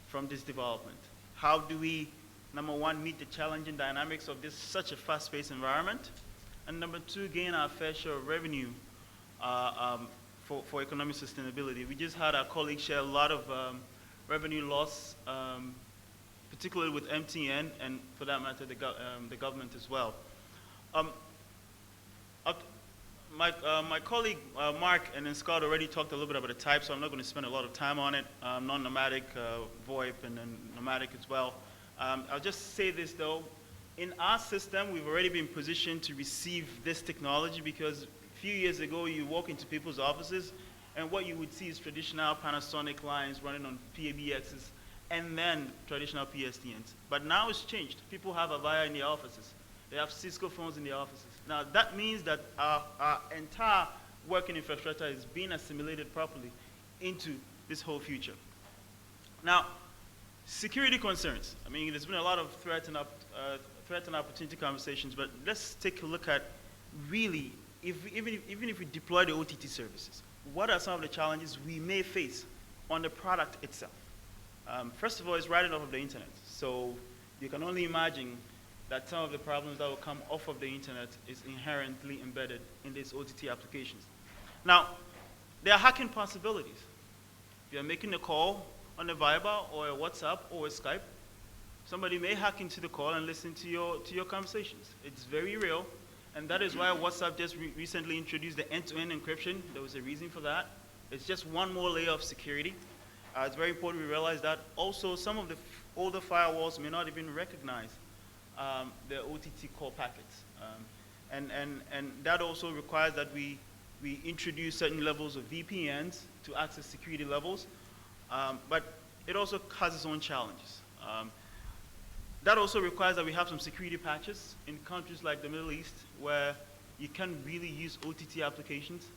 from this development? How do we, number one, meet the challenging dynamics of this such a fast-paced environment? And number two, gain our fair share of revenue for economic sustainability. We just had our colleagues share a lot of revenue loss, particularly with MTN, and for that matter, the government as well. My colleague Mark and then Scott already talked a little bit about the type, so I'm not going to spend a lot of time on it. Non-nomadic, VoIP, and then nomadic as well. I'll just say this though. In our system, we've already been positioned to receive this technology because a few years ago, you walk into people's offices, and what you would see is traditional Panasonic lines running on PABXs, and then traditional PSTNs. But now it's changed. People have Avaya in their offices. They have Cisco phones in their offices. Now, that means that our entire working infrastructure is being assimilated properly into this whole future. Now, security concerns. I mean, there's been a lot of threat and opportunity conversations, but let's take a look at really, even if we deploy the OTT services, what are some of the challenges we may face on the product itself? First of all, it's writing off of the internet. So you can only imagine that some of the problems that will come off of the internet is inherently embedded in these OTT applications. Now, there are hacking possibilities. If you're making a call on a Viber or a WhatsApp or a Skype, somebody may hack into the call and listen to your conversations. It's very real, and that is why WhatsApp just recently introduced the end-to-end encryption. There was a reason for that. It's just one more layer of security. It's very important we realize that. Also, some of the older firewalls may not even recognize the OTT call packets. And that also requires that we introduce certain levels of VPNs to access security levels. But it also has its own challenges. That also requires that we have some security patches in countries like the Middle East where you can't really use OTT applications.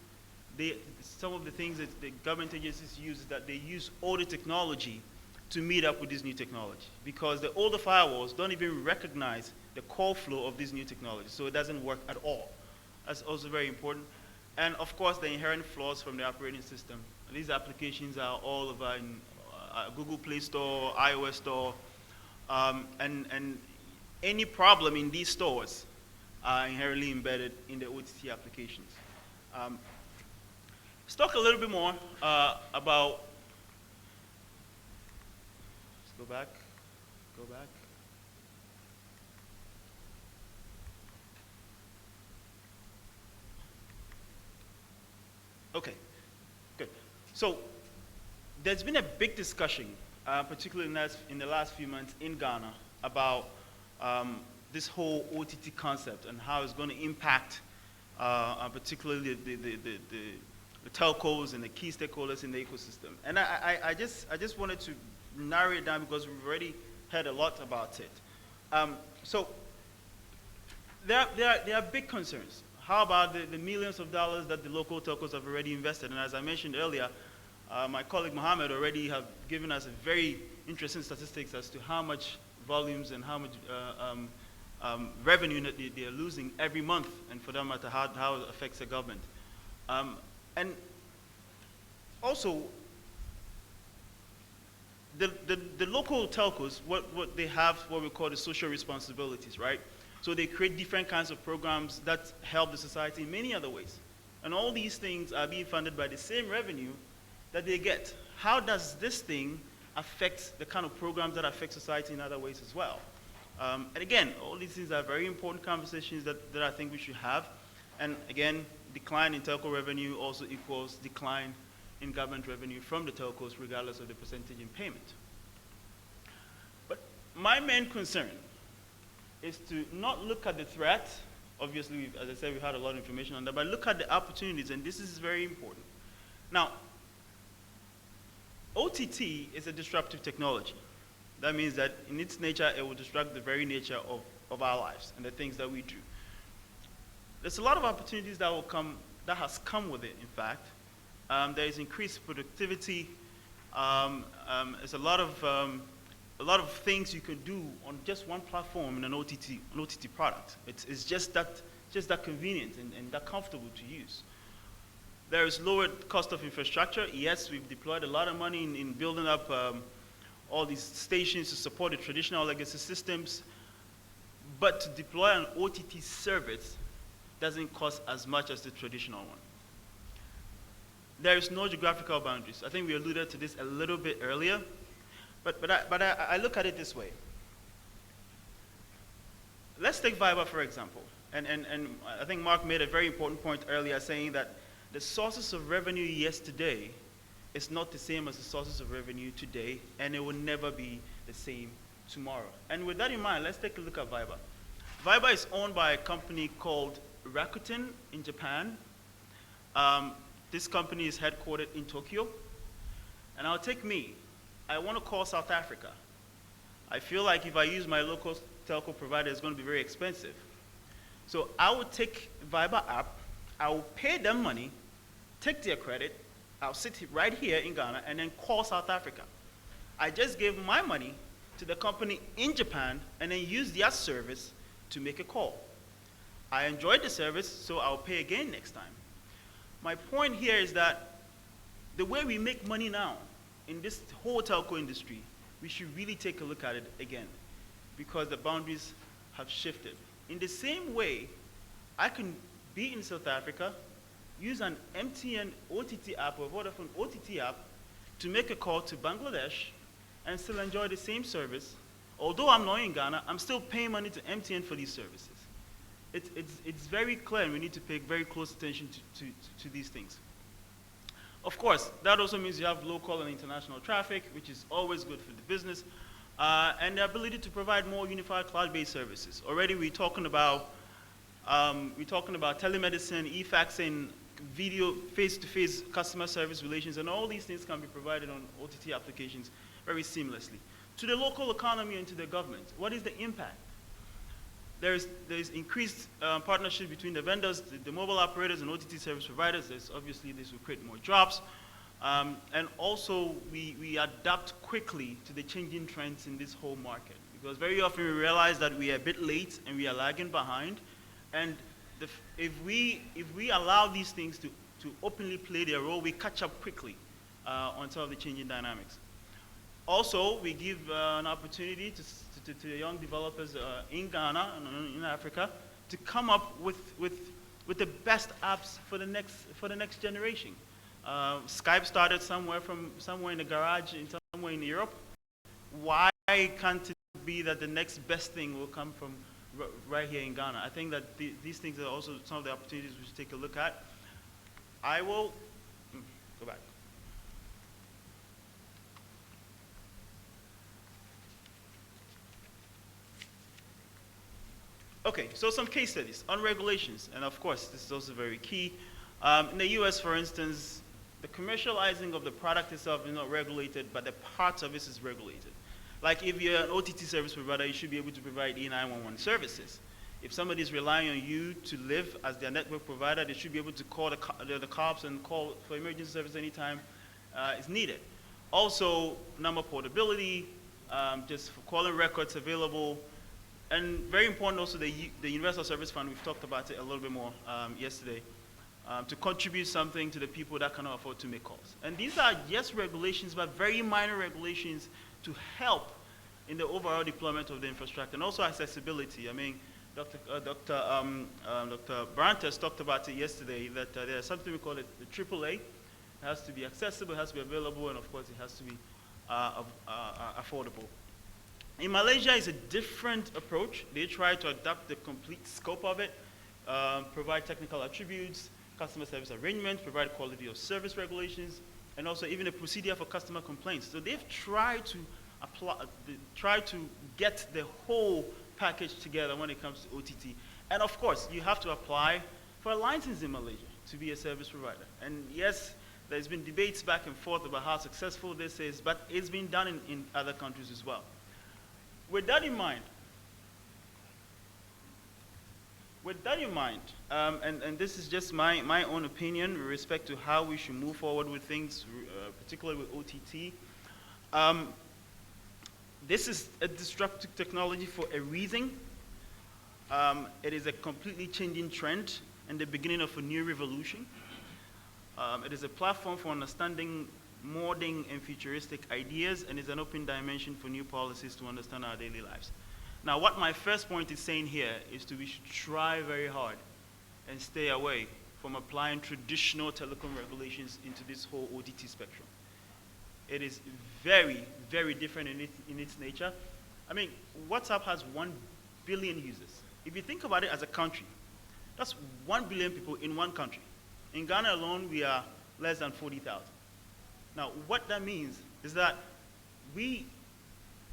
Some of the things that the government agencies use is that they use older technology to meet up with this new technology because the older firewalls don't even recognize the call flow of this new technology, so it doesn't work at all. That's also very important. And of course, the inherent flaws from the operating system. These applications are all over in Google Play Store, iOS Store, and any problem in these stores are inherently embedded in the OTT applications. Let's talk a little bit more about. Let's go back. Okay, good. So there's been a big discussion, particularly in the last few months in Ghana, about this whole OTT concept and how it's going to impact particularly the telcos and the key stakeholders in the ecosystem. And I just wanted to narrow it down because we've already heard a lot about it. So there are big concerns. How about the millions of dollars that the local telcos have already invested? And as I mentioned earlier, my colleague Mohammed already have given us a very interesting statistics as to how much volumes and how much revenue that they are losing every month, and for that matter, how it affects the government. And also, the local telcos, what they have, what we call the social responsibilities, right? So they create different kinds of programs that help the society in many other ways. And all these things are being funded by the same revenue that they get. How does this thing affect the kind of programs that affect society in other ways as well? And again, all these things are very important conversations that I think we should have. And again, decline in telco revenue also equals decline in government revenue from the telcos, regardless of the percentage in payment. But my main concern is to not look at the threat. Obviously, as I said, we've had a lot of information on that, but look at the opportunities, and this is very important. Now, OTT is a disruptive technology. That means that in its nature, it will disrupt the very nature of our lives and the things that we do. There's a lot of opportunities that will come, that has come with it, in fact. There is increased productivity. There's a lot of things you can do on just one platform in an OTT product. It's just that convenient and that comfortable to use. There is lowered cost of infrastructure. Yes, we've deployed a lot of money in building up all these stations to support the traditional legacy systems, but to deploy an OTT service doesn't cost as much as the traditional one. There is no geographical boundaries. I think we alluded to this a little bit earlier, but I look at it this way. Let's take Viber, for example. And I think Mark made a very important point earlier, saying that the sources of revenue yesterday is not the same as the sources of revenue today, and it will never be the same tomorrow. And with that in mind, let's take a look at Viber. Viber is owned by a company called Rakuten in Japan. This company is headquartered in Tokyo. And I'll take me. I want to call South Africa. I feel like if I use my local telco provider, it's going to be very expensive. So I will take Viber app, I will pay them money, take their credit, I'll sit right here in Ghana and then call South Africa. I just gave my money to the company in Japan and then use their service to make a call. I enjoyed the service, so I'll pay again next time. My point here is that the way we make money now in this whole telco industry, we should really take a look at it again, because the boundaries have shifted. In the same way, I can be in South Africa, use an MTN OTT app or Vodafone OTT app to make a call to Bangladesh and still enjoy the same service. Although I'm not in Ghana, I'm still paying money to MTN for these services. It's very clear, and we need to pay very close attention to these things. Of course, that also means you have local and international traffic, which is always good for the business, and the ability to provide more unified cloud-based services. Already we're talking about telemedicine, e-faxing, video, face-to-face customer service relations, and all these things can be provided on OTT applications very seamlessly. To the local economy and to the government, what is the impact? There is increased partnership between the vendors, the mobile operators, and OTT service providers. Obviously, this will create more jobs. And also, we adapt quickly to the changing trends in this whole market. Because very often we realize that we are a bit late and we are lagging behind. And if we allow these things to openly play their role, we catch up quickly on some of the changing dynamics. Also, we give an opportunity to the young developers in Ghana and in Africa to come up with the best apps for the next generation. Skype started somewhere in the garage, somewhere in Europe. Why can't it be that the next best thing will come from right here in Ghana? I think that these things are also some of the opportunities we should take a look at. I will go back. Okay, so some case studies on regulations, and of course, this is also very key. In the US, for instance, the commercializing of the product itself is not regulated, but the parts of it is regulated. Like if you're an OTT service provider, you should be able to provide E911 services. If somebody is relying on you to live as their network provider, they should be able to call the cops and call for emergency service anytime it's needed. Also, number portability, just for calling records available. And very important also, the Universal Service Fund, we've talked about it a little bit more yesterday, to contribute something to the people that cannot afford to make calls. And these are, yes, regulations, but very minor regulations to help in the overall deployment of the infrastructure, and also accessibility. I mean, Dr. Brantes talked about it yesterday, that there's something we call it the AAA. It has to be accessible, it has to be available, and of course it has to be affordable. In Malaysia, it's a different approach. They try to adapt the complete scope of it, provide technical attributes, customer service arrangements, provide quality of service regulations, and also even a procedure for customer complaints. So they've tried to get the whole package together when it comes to OTT. And of course, you have to apply for a license in Malaysia to be a service provider. And yes, there's been debates back and forth about how successful this is, but it's been done in other countries as well. With that in mind, and this is just my own opinion with respect to how we should move forward with things, particularly with OTT. This is a disruptive technology for a reason. It is a completely changing trend and the beginning of a new revolution. It is a platform for understanding modern and futuristic ideas, and is an open dimension for new policies to understand our daily lives. Now, what my first point is saying here is we should try very hard and stay away from applying traditional telecom regulations into this whole OTT spectrum. It is very, very different in its nature. I mean, WhatsApp has 1 billion users. If you think about it as a country, that's 1 billion people in one country. In Ghana alone, we are less than 40,000. Now, what that means is that it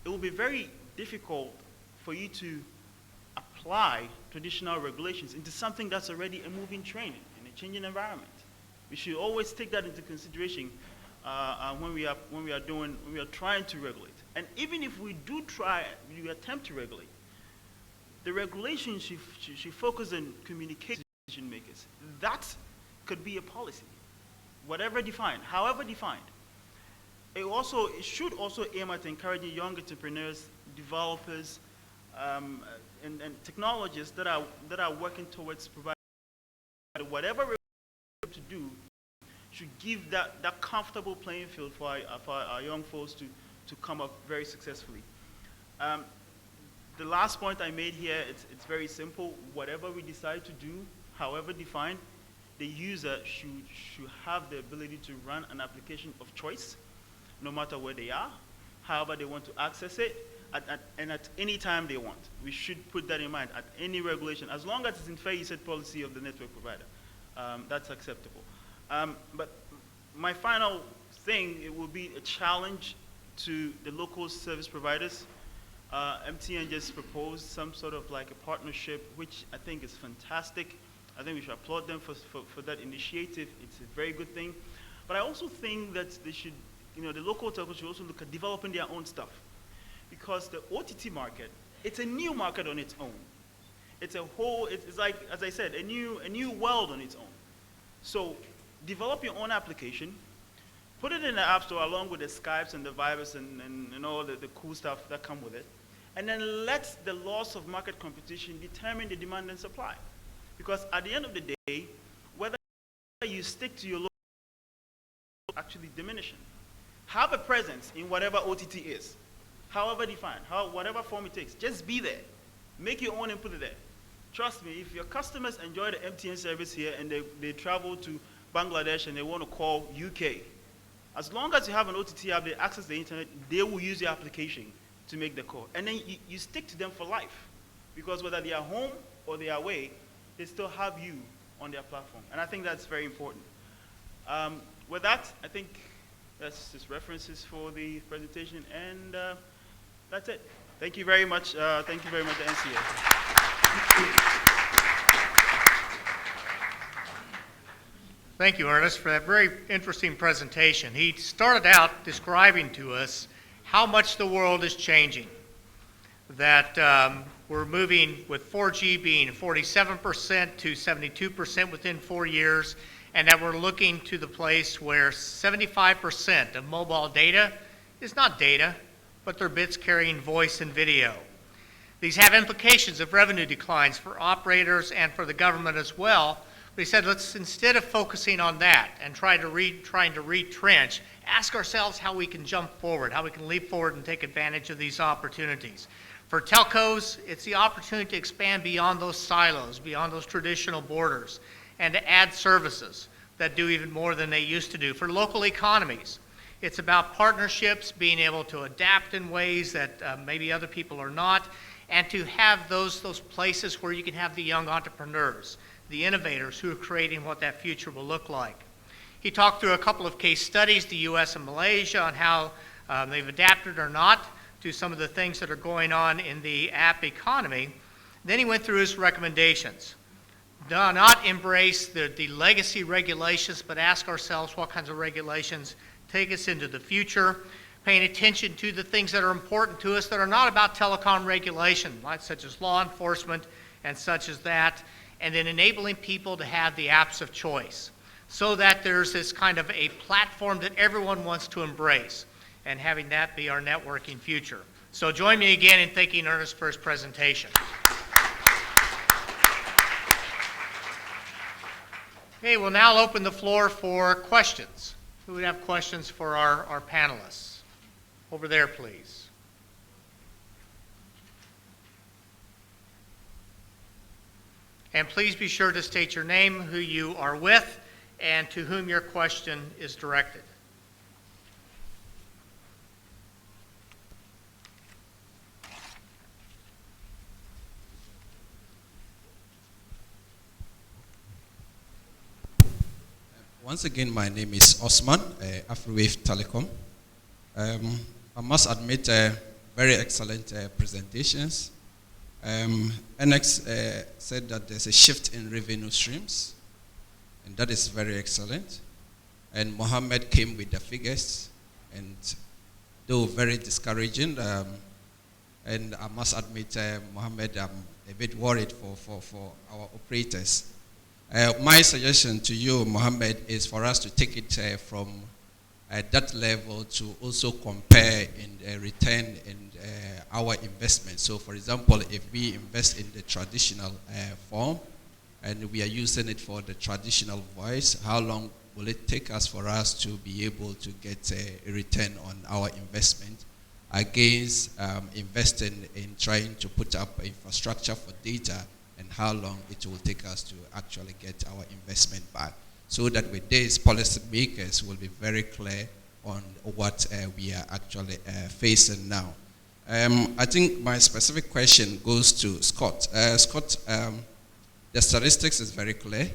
will be very difficult for you to apply traditional regulations into something that's already a moving train in a changing environment. We should always take that into consideration when we are trying to regulate. And even if we attempt to regulate, the regulation should focus on communication decision makers. That could be a policy, whatever defined, however defined. It should also aim at encouraging young entrepreneurs, developers, and technologists that are working towards providing whatever we're to do should give that comfortable playing field for our young folks to come up very successfully. The last point I made here, it's very simple. Whatever we decide to do, however defined, the user should have the ability to run an application of choice, no matter where they are, however they want to access it, and at any time they want. We should put that in mind at any regulation, as long as it's in fair usage policy of the network provider. That's acceptable. But my final thing, it will be a challenge to the local service providers. MTN just proposed some sort of like a partnership, which I think is fantastic. I think we should applaud them for that initiative. It's a very good thing. But I also think that they should, the local telcos should also look at developing their own stuff. Because the OTT market, it's a new market on its own. It's like, as I said, a new world on its own. So develop your own application, put it in the App Store along with the Skypes and the Vibers and all the cool stuff that come with it, and then let the laws of market competition determine the demand and supply. Because at the end of the day, whether you stick to your local actually diminishing. Have a presence in whatever OTT is, however defined, whatever form it takes. Just be there. Make your own and put it there. Trust me, if your customers enjoy the MTN service here and they travel to Bangladesh and they want to call UK, as long as you have an OTT app, they access the internet, they will use your application to make the call. And then you stick to them for life. Because whether they are home or they are away, they still have you on their platform. And I think that's very important. With that, I think that's just references for the presentation, and that's it. Thank you very much. Thank you very much, NCA. Thank you, Ernest, for that very interesting presentation. He started out describing to us how much the world is changing, that we're moving with 4G being 47% to 72% within 4 years, and that we're looking to the place where 75% of mobile data is not data, but they're bits carrying voice and video. These have implications of revenue declines for operators and for the government as well. But he said, let's, instead of focusing on that and trying to retrench, ask ourselves how we can jump forward, how we can leap forward and take advantage of these opportunities. For telcos, it's the opportunity to expand beyond those silos, beyond those traditional borders, and to add services that do even more than they used to do. For local economies, it's about partnerships, being able to adapt in ways that maybe other people are not, and to have those places where you can have the young entrepreneurs, the innovators who are creating what that future will look like. He talked through a couple of case studies, the US and Malaysia, on how they've adapted or not to some of the things that are going on in the app economy. Then he went through his recommendations. Do not embrace the legacy regulations, but ask ourselves what kinds of regulations take us into the future, paying attention to the things that are important to us that are not about telecom regulation, like such as law enforcement and such as that, and then enabling people to have the apps of choice so that there's this kind of a platform that everyone wants to embrace, and having that be our networking future. So join me again in thanking Ernest for his presentation. Okay, we'll now open the floor for questions. Who would have questions for our panelists? Over there, please. And please be sure to state your name, who you are with, and to whom your question is directed. Once again, my name is Osman, Afriwave Telecom. I must admit, very excellent presentations. Ernest said that there's a shift in revenue streams, and that is very excellent. And Mohammed came with the figures, and they were very discouraging. And I must admit, Mohammed, I'm a bit worried for our operators. My suggestion to you, Mohammed, is for us to take it from that level to also compare in return in our investment. So, for example, if we invest in the traditional form and we are using it for the traditional voice, how long will it take us for us to be able to get a return on our investment against investing in trying to put up infrastructure for data, and how long it will take us to actually get our investment back, so that with this, policymakers will be very clear on what we are actually facing now. I think my specific question goes to Scott. Scott, the statistics is very clear.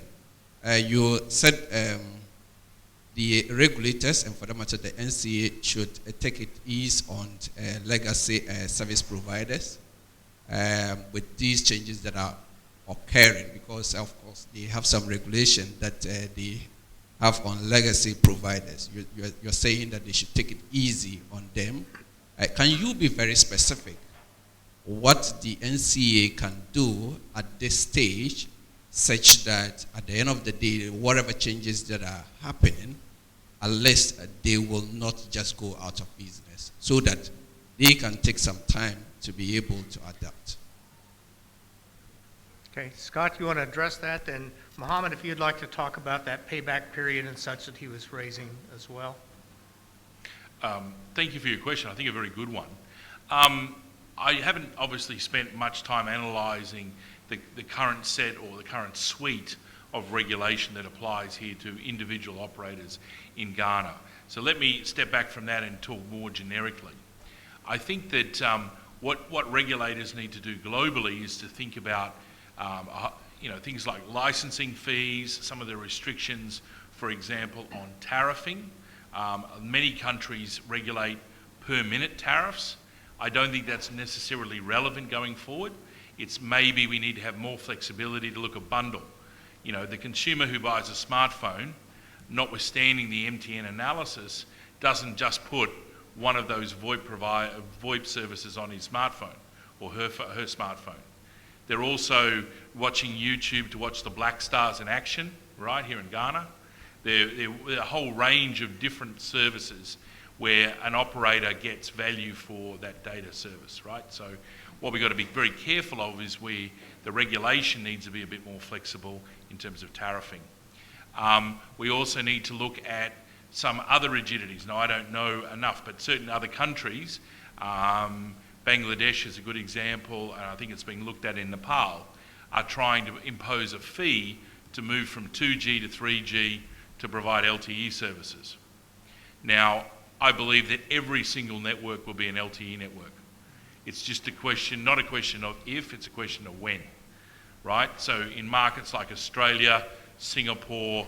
You said the regulators, and for that matter the NCA, should take it easy on legacy service providers with these changes that are occurring, because of course they have some regulation that they have on legacy providers. You're saying that they should take it easy on them. Can you be very specific what the NCA can do at this stage, such that at the end of the day, whatever changes that are happening, at least they will not just go out of business, so that they can take some time to be able to adapt? Okay, Scott, you want to address that? Then Mohammed, if you'd like to talk about that payback period and such that he was raising as well. Thank you for your question. I think a very good one. I haven't obviously spent much time analysing the current set or the current suite of regulation that applies here to individual operators in Ghana. So let me step back from that and talk more generically. I think that what regulators need to do globally is to think about things like licensing fees, some of the restrictions, for example, on tariffing. Many countries regulate per minute tariffs. I don't think that's necessarily relevant going forward. It's maybe we need to have more flexibility to look at bundle. You know, the consumer who buys a smartphone, notwithstanding the MTN analysis, doesn't just put one of those VoIP services on his smartphone or her smartphone. They're also watching YouTube to watch the Black Stars in action, right, here in Ghana. There are a whole range of different services where an operator gets value for that data service, right? So what we've got to be very careful of is the regulation needs to be a bit more flexible in terms of tariffing. We also need to look at some other rigidities. Now, I don't know enough, but certain other countries, Bangladesh is a good example, and I think it's being looked at in Nepal, are trying to impose a fee to move from 2G to 3G to provide LTE services. Now, I believe that every single network will be an LTE network. It's just a question, not a question of if, it's a question of when, right? So in markets like Australia, Singapore,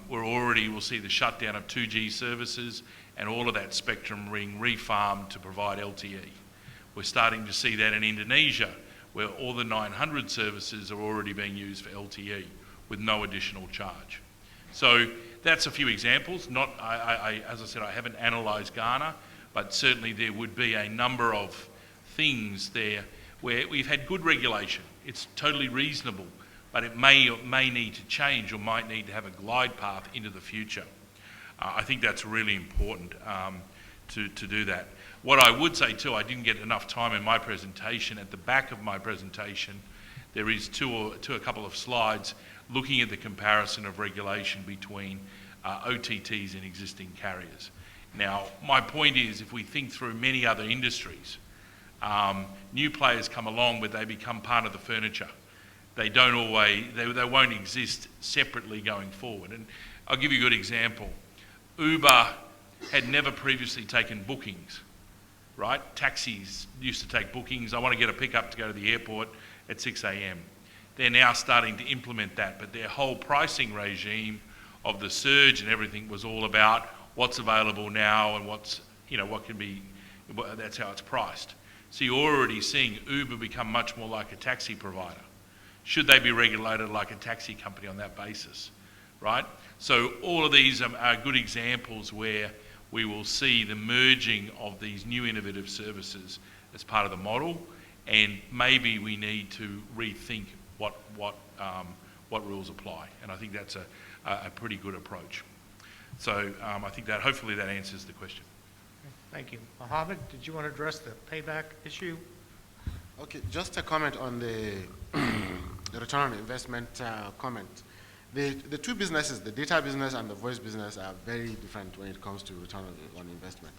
we'll see the shutdown of 2G services and all of that spectrum being refarmed to provide LTE. We're starting to see that in Indonesia, where all the 900 services are already being used for LTE with no additional charge. So that's a few examples. As I said, I haven't analysed Ghana, but certainly there would be a number of things there where we've had good regulation. It's totally reasonable, but it may need to change or might need to have a glide path into the future. I think that's really important to do that. What I would say too, I didn't get enough time in my presentation. At the back of my presentation, there is a couple of slides looking at the comparison of regulation between OTTs and existing carriers. Now, my point is, if we think through many other industries, new players come along, but they become part of the furniture. They don't always, they won't exist separately going forward. And I'll give you a good example. Uber had never previously taken bookings, right? Taxis used to take bookings. I want to get a pickup to go to the airport at 6 a.m. They're now starting to implement that, but their whole pricing regime of the surge and everything was all about what's available now and what's, what can be, that's how it's priced. So you're already seeing Uber become much more like a taxi provider. Should they be regulated like a taxi company on that basis, right? So all of these are good examples where we will see the merging of these new innovative services as part of the model, and maybe we need to rethink what rules apply. And I think that's a pretty good approach. So I think that hopefully that answers the question. Thank you. Mohammed, did you want to address the payback issue? Okay, just a comment on the return on investment comment. The two businesses, the data business and the voice business, are very different when it comes to return on investment.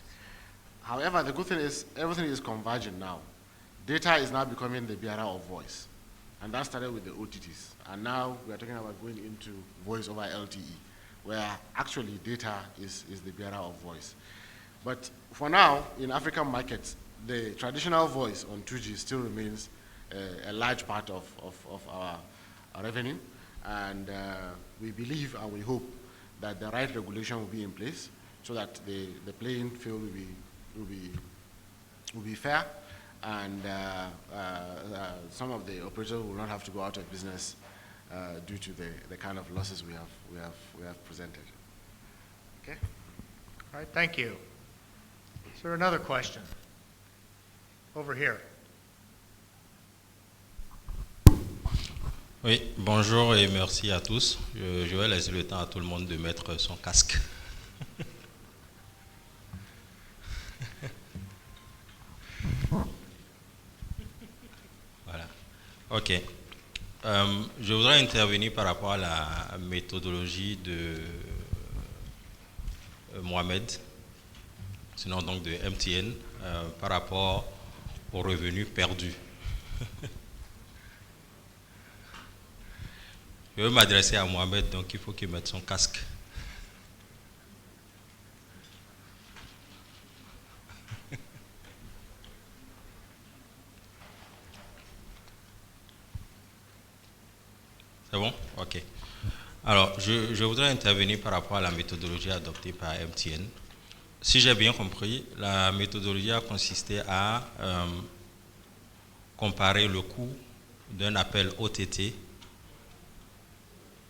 However, the good thing is everything is converging now. Data is now becoming the bearer of voice. And that started with the OTTs. And now we are talking about going into voice over LTE, where actually data is the bearer of voice. But for now, in African markets, the traditional voice on 2G still remains a large part of our revenue. And we believe and we hope that the right regulation will be in place so that the playing field will be fair, and some of the operators will not have to go out of business due to the kind of losses we have presented. Okay. All right, thank you. Is there another question? Over here. Oui, bonjour et merci à tous. Je vais laisser le temps à tout le monde de mettre son casque. Voilà. OK. Je voudrais intervenir par rapport à la méthodologie de Mohamed, sinon donc de MTN, par rapport aux revenus perdus. Je veux m'adresser à Mohamed, donc il faut qu'il mette son casque. C'est bon? OK. Alors, je voudrais intervenir par rapport à la méthodologie adoptée par MTN. Si j'ai bien compris, la méthodologie a consisté à comparer le coût d'un appel OTT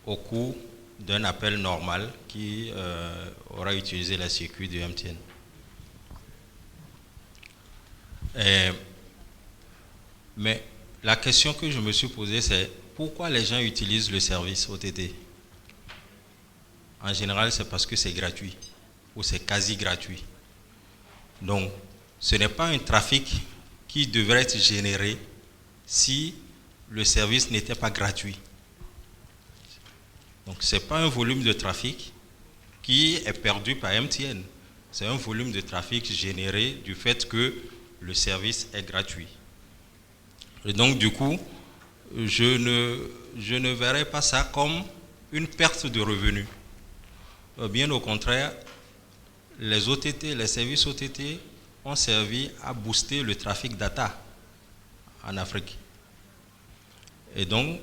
au coût d'un appel normal qui aura utilisé la circuit de MTN. Mais la question que je me suis posée, c'est pourquoi les gens utilisent le service OTT? En général, c'est parce que c'est gratuit ou c'est quasi gratuit. Donc, ce n'est pas un trafic qui devrait être généré si le service n'était pas gratuit. Donc, ce n'est pas un volume de trafic qui est perdu par MTN. C'est un volume de trafic généré du fait que le service est gratuit. Et donc, du coup, je ne verrai pas ça comme une perte de revenus. Bien au contraire, les OTT, les services OTT ont servi à booster le trafic data en Afrique. Et donc,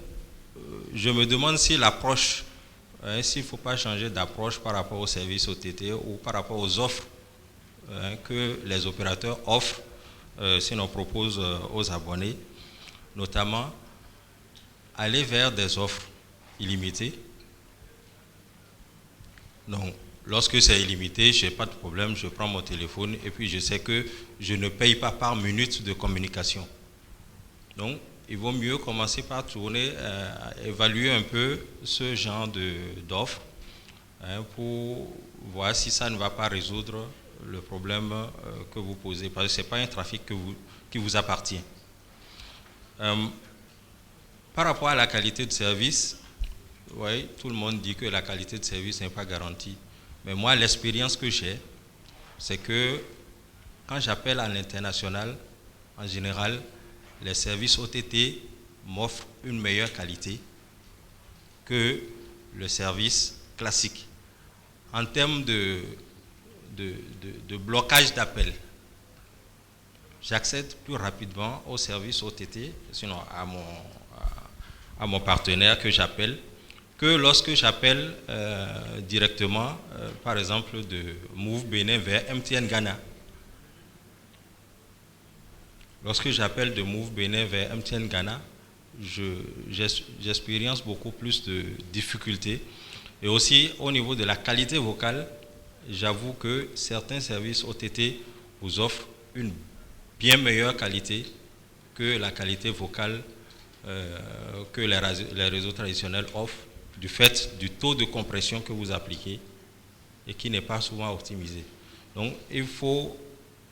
je me demande si l'approche, s'il ne faut pas changer d'approche par rapport aux services OTT ou par rapport aux offres que les opérateurs offrent, sinon proposent aux abonnés, notamment aller vers des offres illimitées. Donc, lorsque c'est illimité, je n'ai pas de problème, je prends mon téléphone et puis je sais que je ne paye pas par minute de communication. Donc, il vaut mieux commencer par tourner, évaluer un peu ce genre d'offres pour voir si ça ne va pas résoudre le problème que vous posez, parce que ce n'est pas un trafic qui vous appartient. Par rapport à la qualité de service, oui, tout le monde dit que la qualité de service n'est pas garantie. Mais moi, l'expérience que j'ai, c'est que quand j'appelle à l'international, en général, les services OTT m'offrent une meilleure qualité que le service classique. En termes de blocage d'appel, j'accède plus rapidement au service OTT, sinon à mon partenaire que j'appelle, que lorsque j'appelle directement, par exemple, de Move Bénin vers MTN Ghana. Lorsque j'appelle de Move Bénin vers MTN Ghana, j'expérience beaucoup plus de difficultés. Et aussi, au niveau de la qualité vocale, j'avoue que certains services OTT vous offrent une bien meilleure qualité que la qualité vocale que les réseaux traditionnels offrent, du fait du taux de compression que vous appliquez et qui n'est pas souvent optimisé. Donc, il faut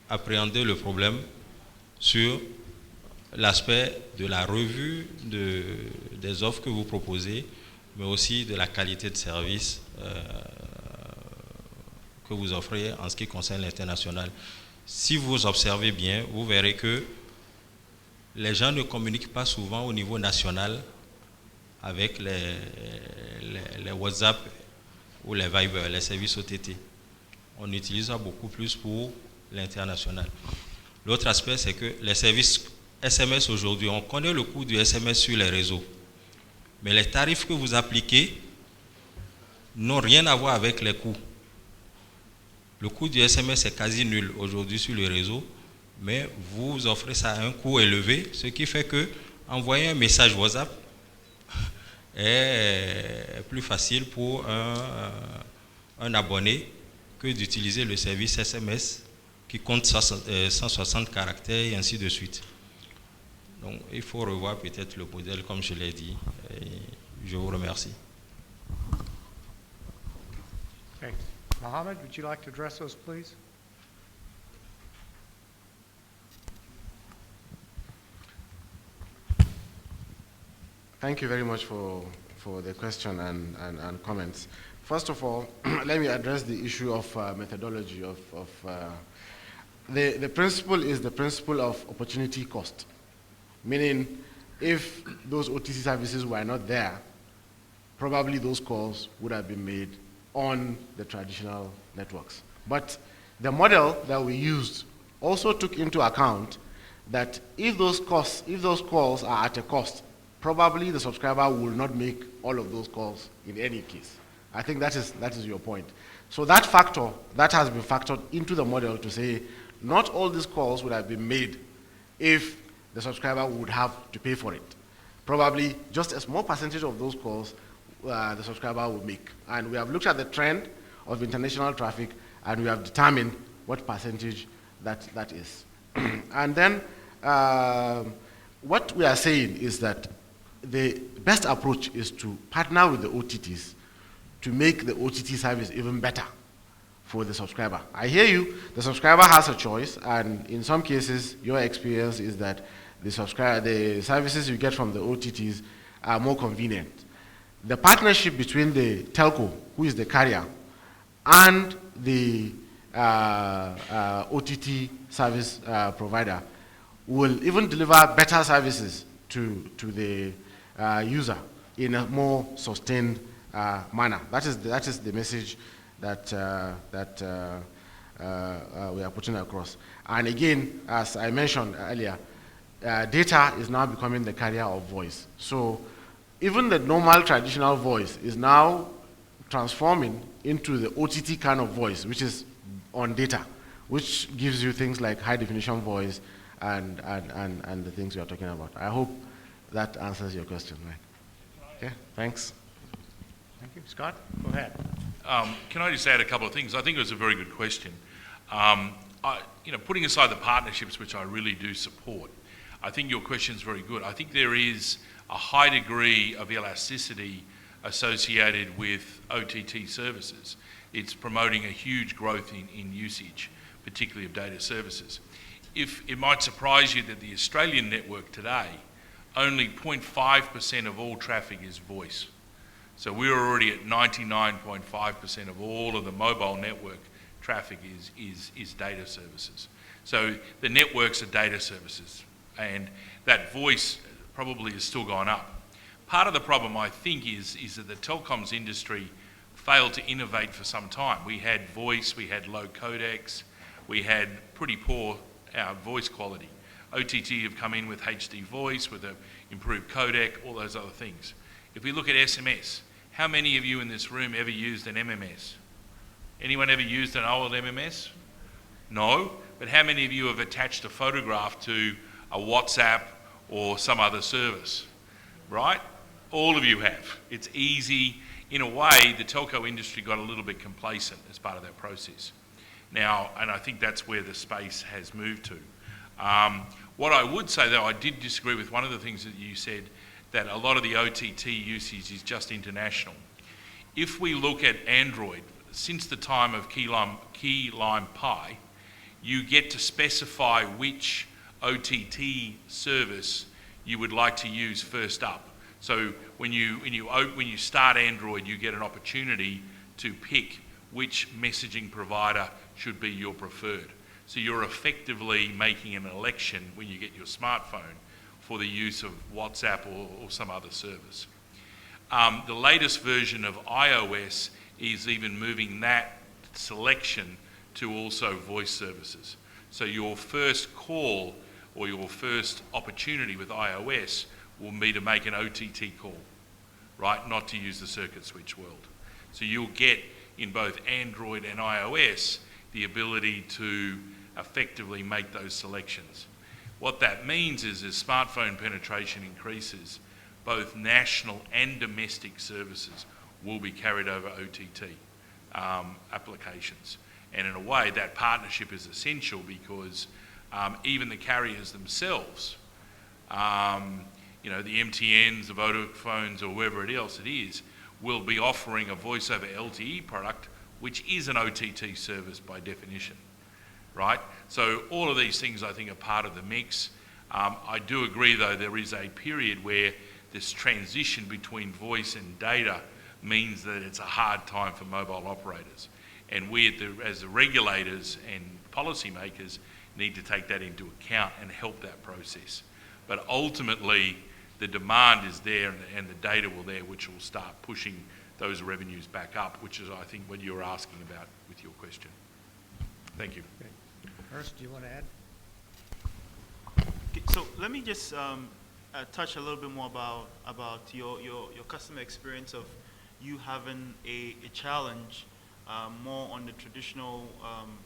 appréhender le problème sur l'aspect de la revue des offres que vous proposez, mais aussi de la qualité de service que vous offrez en ce qui concerne l'international. Si vous observez bien, vous verrez que les gens ne communiquent pas souvent au niveau national avec les WhatsApp ou les Viber, les services OTT. On utilise ça beaucoup plus pour l'international. L'autre aspect, c'est que les services SMS aujourd'hui, on connaît le coût du SMS sur les réseaux. Mais les tarifs que vous appliquez n'ont rien à voir avec les coûts. Le coût du SMS est quasi nul aujourd'hui sur le réseau, mais vous offrez ça à un coût élevé, ce qui fait que envoyer un message WhatsApp est plus facile pour un abonné que d'utiliser le service SMS qui compte 160 caractères et ainsi de suite. Donc il faut revoir peut-être le modèle comme je l'ai dit. Et je vous remercie. Okay. Mohammed, would you like to address those, please? Thank you very much for the question and comments. First of all, let me address the issue of methodology the principle is the principle of opportunity cost, meaning if those OTC services were not there, probably those calls would have been made on the traditional networks. But the model that we used also took into account that if those calls are at a cost, probably the subscriber will not make all of those calls in any case. I think that is your point. So that factor, that has been factored into the model to say not all these calls would have been made if the subscriber would have to pay for it. Probably just a small percentage of those calls the subscriber would make. And we have looked at the trend of international traffic and we have determined what percentage that is. And then what we are saying is that the best approach is to partner with the OTTs to make the OTT service even better for the subscriber. I hear you, the subscriber has a choice, and in some cases, your experience is that the services you get from the OTTs are more convenient. The partnership between the telco, who is the carrier, and the OTT service provider will even deliver better services to the user in a more sustained manner. That is the message that we are putting across. And again, as I mentioned earlier, data is now becoming the carrier of voice. So even the normal traditional voice is now transforming into the OTT kind of voice, which is on data, which gives you things like high definition voice and the things you are talking about. I hope that answers your question, right? Okay, thanks. Thank you. Scott, go ahead. Can I just add a couple of things? I think it was a very good question. Putting aside the partnerships, which I really do support, I think your question is very good. I think there is a high degree of elasticity associated with OTT services. It's promoting a huge growth in usage, particularly of data services. It might surprise you that the Australian network today, only 0.5% of all traffic is voice. So we're already at 99.5% of all of the mobile network traffic is data services. So the networks are data services, and that voice probably has still gone up. Part of the problem, I think, is that the telecoms industry failed to innovate for some time. We had voice, we had low codecs, we had pretty poor voice quality. OTT have come in with HD voice, with an improved codec, all those other things. If we look at SMS, how many of you in this room ever used an MMS? Anyone ever used an old MMS? No, but how many of you have attached a photograph to a WhatsApp or some other service? Right? All of you have. It's easy. In a way, the telco industry got a little bit complacent as part of that process. Now, and I think that's where the space has moved to. What I would say, though, I did disagree with one of the things that you said, that a lot of the OTT usage is just international. If we look at Android, since the time of key lime pie, you get to specify which OTT service you would like to use first up. So when you start Android, you get an opportunity to pick which messaging provider should be your preferred. So you're effectively making an election when you get your smartphone for the use of WhatsApp or some other service. The latest version of iOS is even moving that selection to also voice services. So your first call or your first opportunity with iOS will be to make an OTT call, right? Not to use the circuit switch world. So you'll get in both Android and iOS the ability to effectively make those selections. What that means is as smartphone penetration increases, both national and domestic services will be carried over OTT applications. And in a way, that partnership is essential because even the carriers themselves, the MTNs, the Vodafones, or whoever else it is, will be offering a voice over LTE product, which is an OTT service by definition, right? So all of these things, I think, are part of the mix. I do agree, though, there is a period where this transition between voice and data means that it's a hard time for mobile operators. And we, as the regulators and policymakers, need to take that into account and help that process. But ultimately, the demand is there and the data will there, which will start pushing those revenues back up, which is, I think, what you were asking about with your question. Thank you. Okay. Ernest, do you want to add? Okay, so let me just touch a little bit more about your customer experience of you having a challenge more on the traditional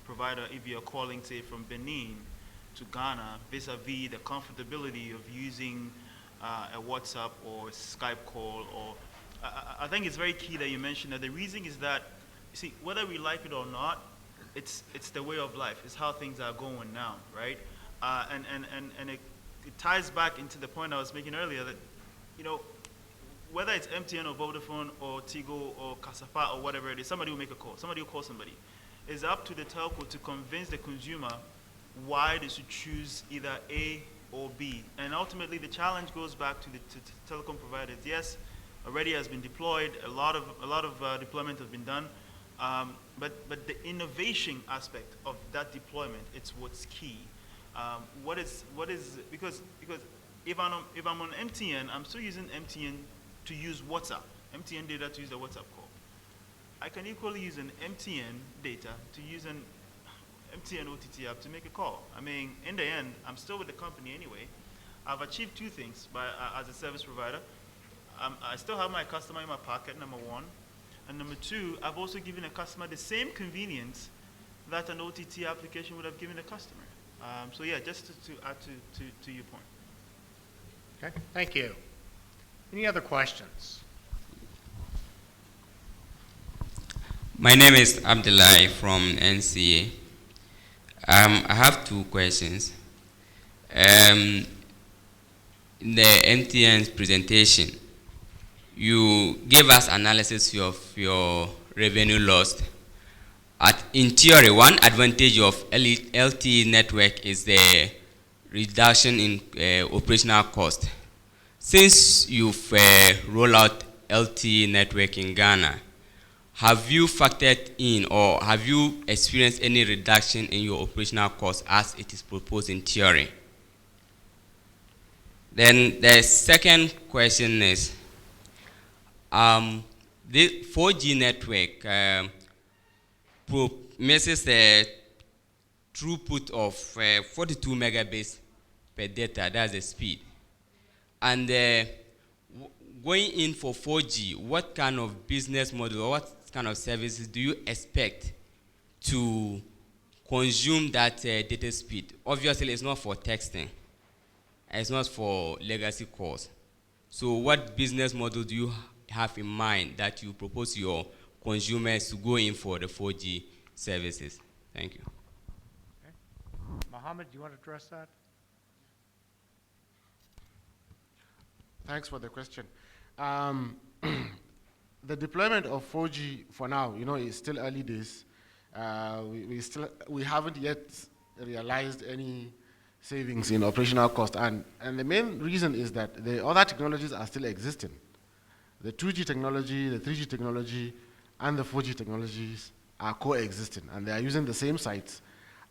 provider if you're calling, say, from Benin to Ghana, vis-a-vis the comfortability of using a WhatsApp or a Skype call. Or I think it's very key that you mentioned that the reason is that, you see, whether we like it or not, it's the way of life. It's how things are going now, right? And it ties back into the point I was making earlier that, whether it's MTN or Vodafone or Tigo or Casafa or whatever it is, somebody will make a call. Somebody will call somebody. It's up to the telco to convince the consumer why they should choose either A or B. And ultimately, the challenge goes back to the telecom providers. Yes, already has been deployed. A lot of deployment has been done. But the innovation aspect of that deployment, it's what's key. Because if I'm on MTN, I'm still using MTN to use WhatsApp, MTN data to use a WhatsApp call. I can equally use an MTN data to use an MTN OTT app to make a call. I mean, in the end, I'm still with the company anyway. I've achieved two things as a service provider. I still have my customer in my pocket, number one. And number two, I've also given a customer the same convenience that an OTT application would have given a customer. So yeah, just to add to your point. Okay, thank you. Any other questions? My name is Abdullahi from NCA. I have two questions. In the MTN's presentation, you gave us analysis of your revenue lost. In theory, one advantage of LTE network is the reduction in operational cost. Since you've rolled out LTE network in Ghana, have you factored in or have you experienced any reduction in your operational cost as it is proposed in theory? Then the second question is, the 4G network promises the throughput of 42 megabits per data, that's the speed. And going in for 4G, what kind of business model or what kind of services do you expect to consume that data speed? Obviously, it's not for texting. It's not for legacy calls. So what business model do you have in mind that you propose your consumers to go in for the 4G services? Thank you. Okay. Mohammed, do you want to address that? Thanks for the question. The deployment of 4G for now, is still early days. We haven't yet realized any savings in operational cost, and the main reason is that the other technologies are still existing. The 2G technology, the 3G technology, and the 4G technologies are coexisting, and they are using the same sites.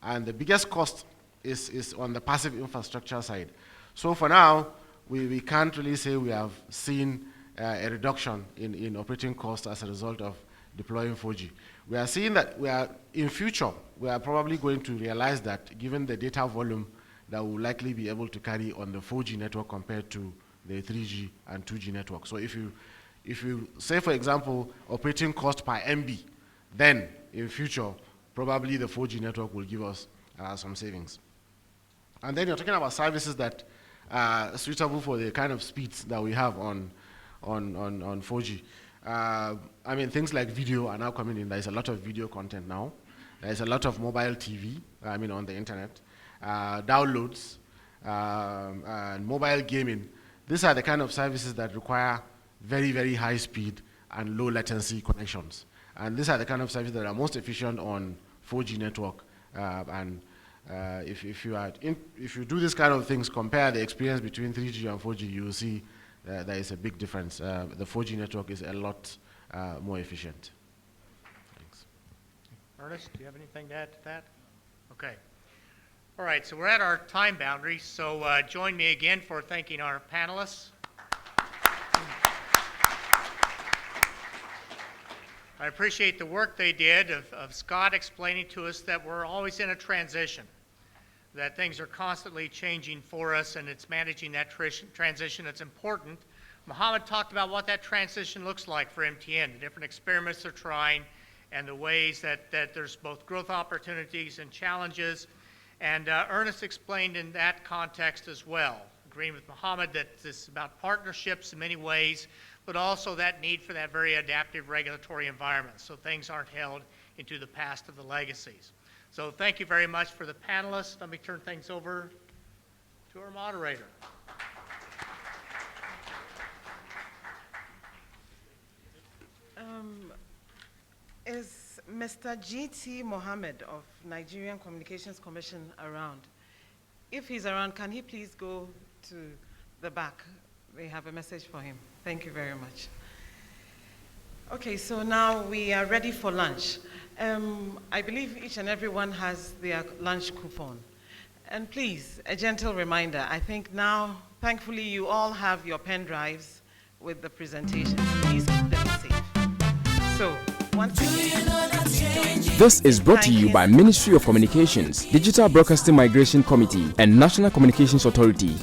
And the biggest cost is on the passive infrastructure side. So for now, we can't really say we have seen a reduction in operating costs as a result of deploying 4G. We are seeing that in future, we are probably going to realize that given the data volume that we'll likely be able to carry on the 4G network compared to the 3G and 2G network. So if you say, for example, operating cost per MB, then in future, probably the 4G network will give us some savings. And then you're talking about services that are suitable for the kind of speeds that we have on 4G. I mean, things like video are now coming in. There's a lot of video content now. There's a lot of mobile TV, on the internet, downloads, and mobile gaming. These are the kind of services that require very, very high speed and low latency connections. And these are the kind of services that are most efficient on 4G network. If you do this kind of things, compare the experience between 3G and 4G, you will see there is a big difference. The 4G network is a lot more efficient. Thanks. Ernest, do you have anything to add to that? Okay. All right, so we're at our time boundary, so join me again for thanking our panelists. I appreciate the work they did of Scott explaining to us that we're always in a transition, that things are constantly changing for us, and it's managing that transition that's important. Mohammed talked about what that transition looks like for MTN, the different experiments they're trying, and the ways that there's both growth opportunities and challenges. And Ernest explained in that context as well, agreeing with Mohammed that this is about partnerships in many ways, but also that need for that very adaptive regulatory environment, so things aren't held into the past of the legacies. So thank you very much for the panelists. Let me turn things over to our moderator. Is Mr. G.T. Mohammed of Nigerian Communications Commission around? If he's around, can he please go to the back? We have a message for him. Thank you very much. Okay, so now we are ready for lunch. I believe each and everyone has their lunch coupon. And please, a gentle reminder, I think now, thankfully, you all have your pen drives with the presentations. Please keep them safe. So, once again, this is brought to you by Ministry of Communications, Digital Broadcasting Migration Committee, and National Communications Authority.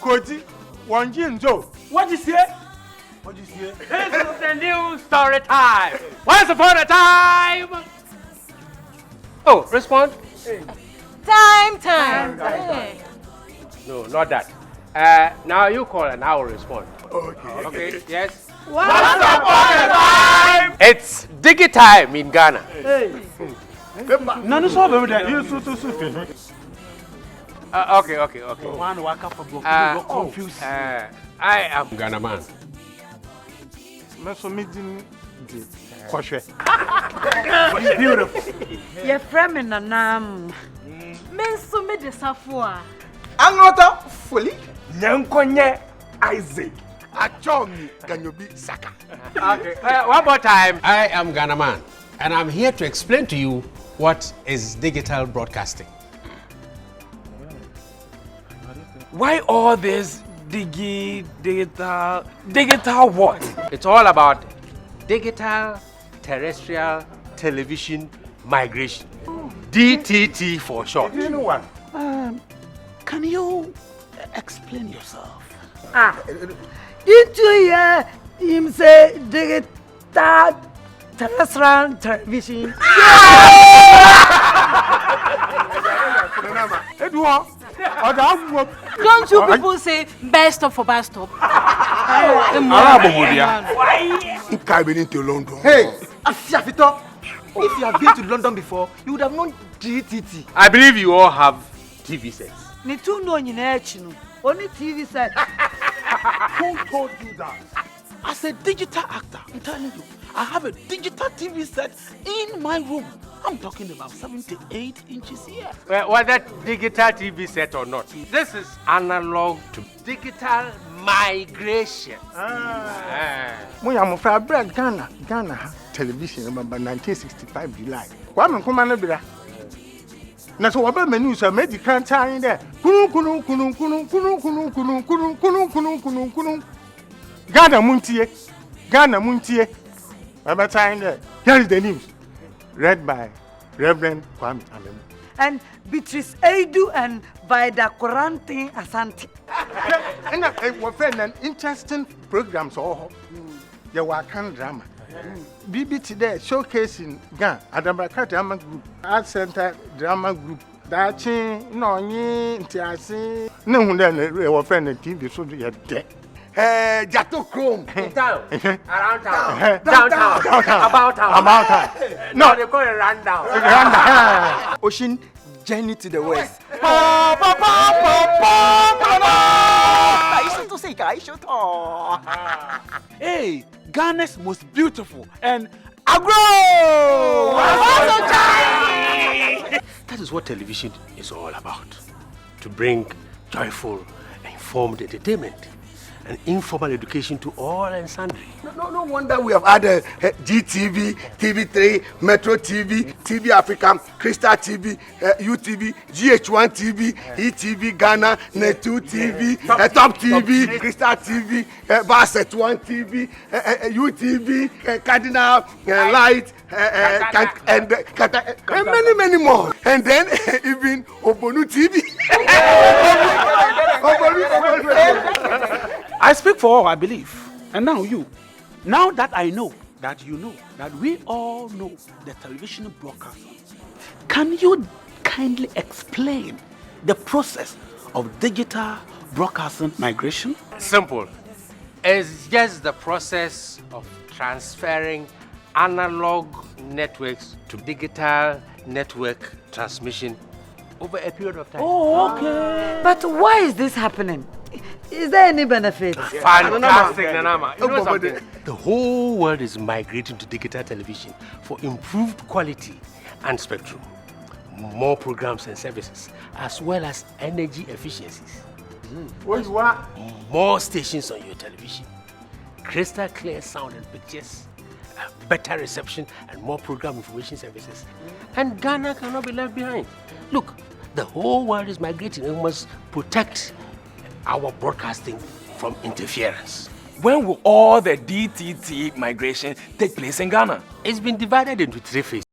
Koji, Wanjinzo. What is here? What is here? This is the new story time. Once upon a time. Oh, respond. Time. Hey. No, not that. Now you call and I will respond. Okay. Yes. Once upon a time. It's Digi time in Ghana. Hey. Okay. One waka for confused. I am Ghana man. Beautiful. Your friend in the name. Men so me de safua. Anota fully. Nyankonye Isaac. Achomi Ganyobi Saka. Okay, one more time. I am Ghana man, and I'm here to explain to you what is digital broadcasting. Why all this digital what? It's all about digital terrestrial television migration. DTT for short. You know what? Can you explain yourself? Did you hear him say digital terrestrial television? Don't you people say best stop for bus stop? To London. Hey, if you have been to London before, you would have known DTT. I believe you all have TV sets. Me too know you know. Only TV set. Who told you that? As a digital actor, I'm telling you, I have a digital TV set in my room. I'm talking about 78 inches here. Whether digital TV set or not, this is analog to digital migration. I'm afraid Ghana television remember 1965 July. Kwame Nkrumah no bira. Na so waba menu so medi kan time there. Kunu. Ghana muntie. Waba time there. Here is the news. Read by Reverend Kwame Alemu. And Beatrice Aidu and Vida Corantin Asante. And we find an interesting programs all. There were can drama. BBT there showcasing Ghana Adamaka Drama Group, Art Center Drama Group. Dachi no nyi ntiase. Ne hu there we find the TV so you there. Jato Chrome. In town. Around town. Downtown. About town. No, they call it rundown. Ocean journey to the west. Hey, Ghana's most beautiful and agro! That is what television is all about. To bring joyful, informed entertainment and informal education to all and sundry. No wonder we have had GTV, TV3, Metro TV, TV Africa, Crystal TV, UTV, GH1 TV, ETV Ghana, Net2 TV, Top TV, Crystal TV, Basset 1 TV, UTV, Cardinal, Light, and many more. And then even Obonu TV. I speak for all, I believe. And now you. Now that I know, that you know, that we all know the television broadcasting, can you kindly explain the process of digital broadcasting migration? Simple. It's just the process of transferring analog networks to digital network transmission over a period of time. Oh, okay. But why is this happening? Is there any benefit? Fantastic, Nanama. You know something? The whole world is migrating to digital television for improved quality and spectrum, more programs and services, as well as energy efficiencies. More stations on your television, crystal clear sound and pictures, better reception, and more program information services. And Ghana cannot be left behind. Look, the whole world is migrating and we must protect our broadcasting from interference. When will all the DTT migration take place in Ghana? It's been divided into 3 phases.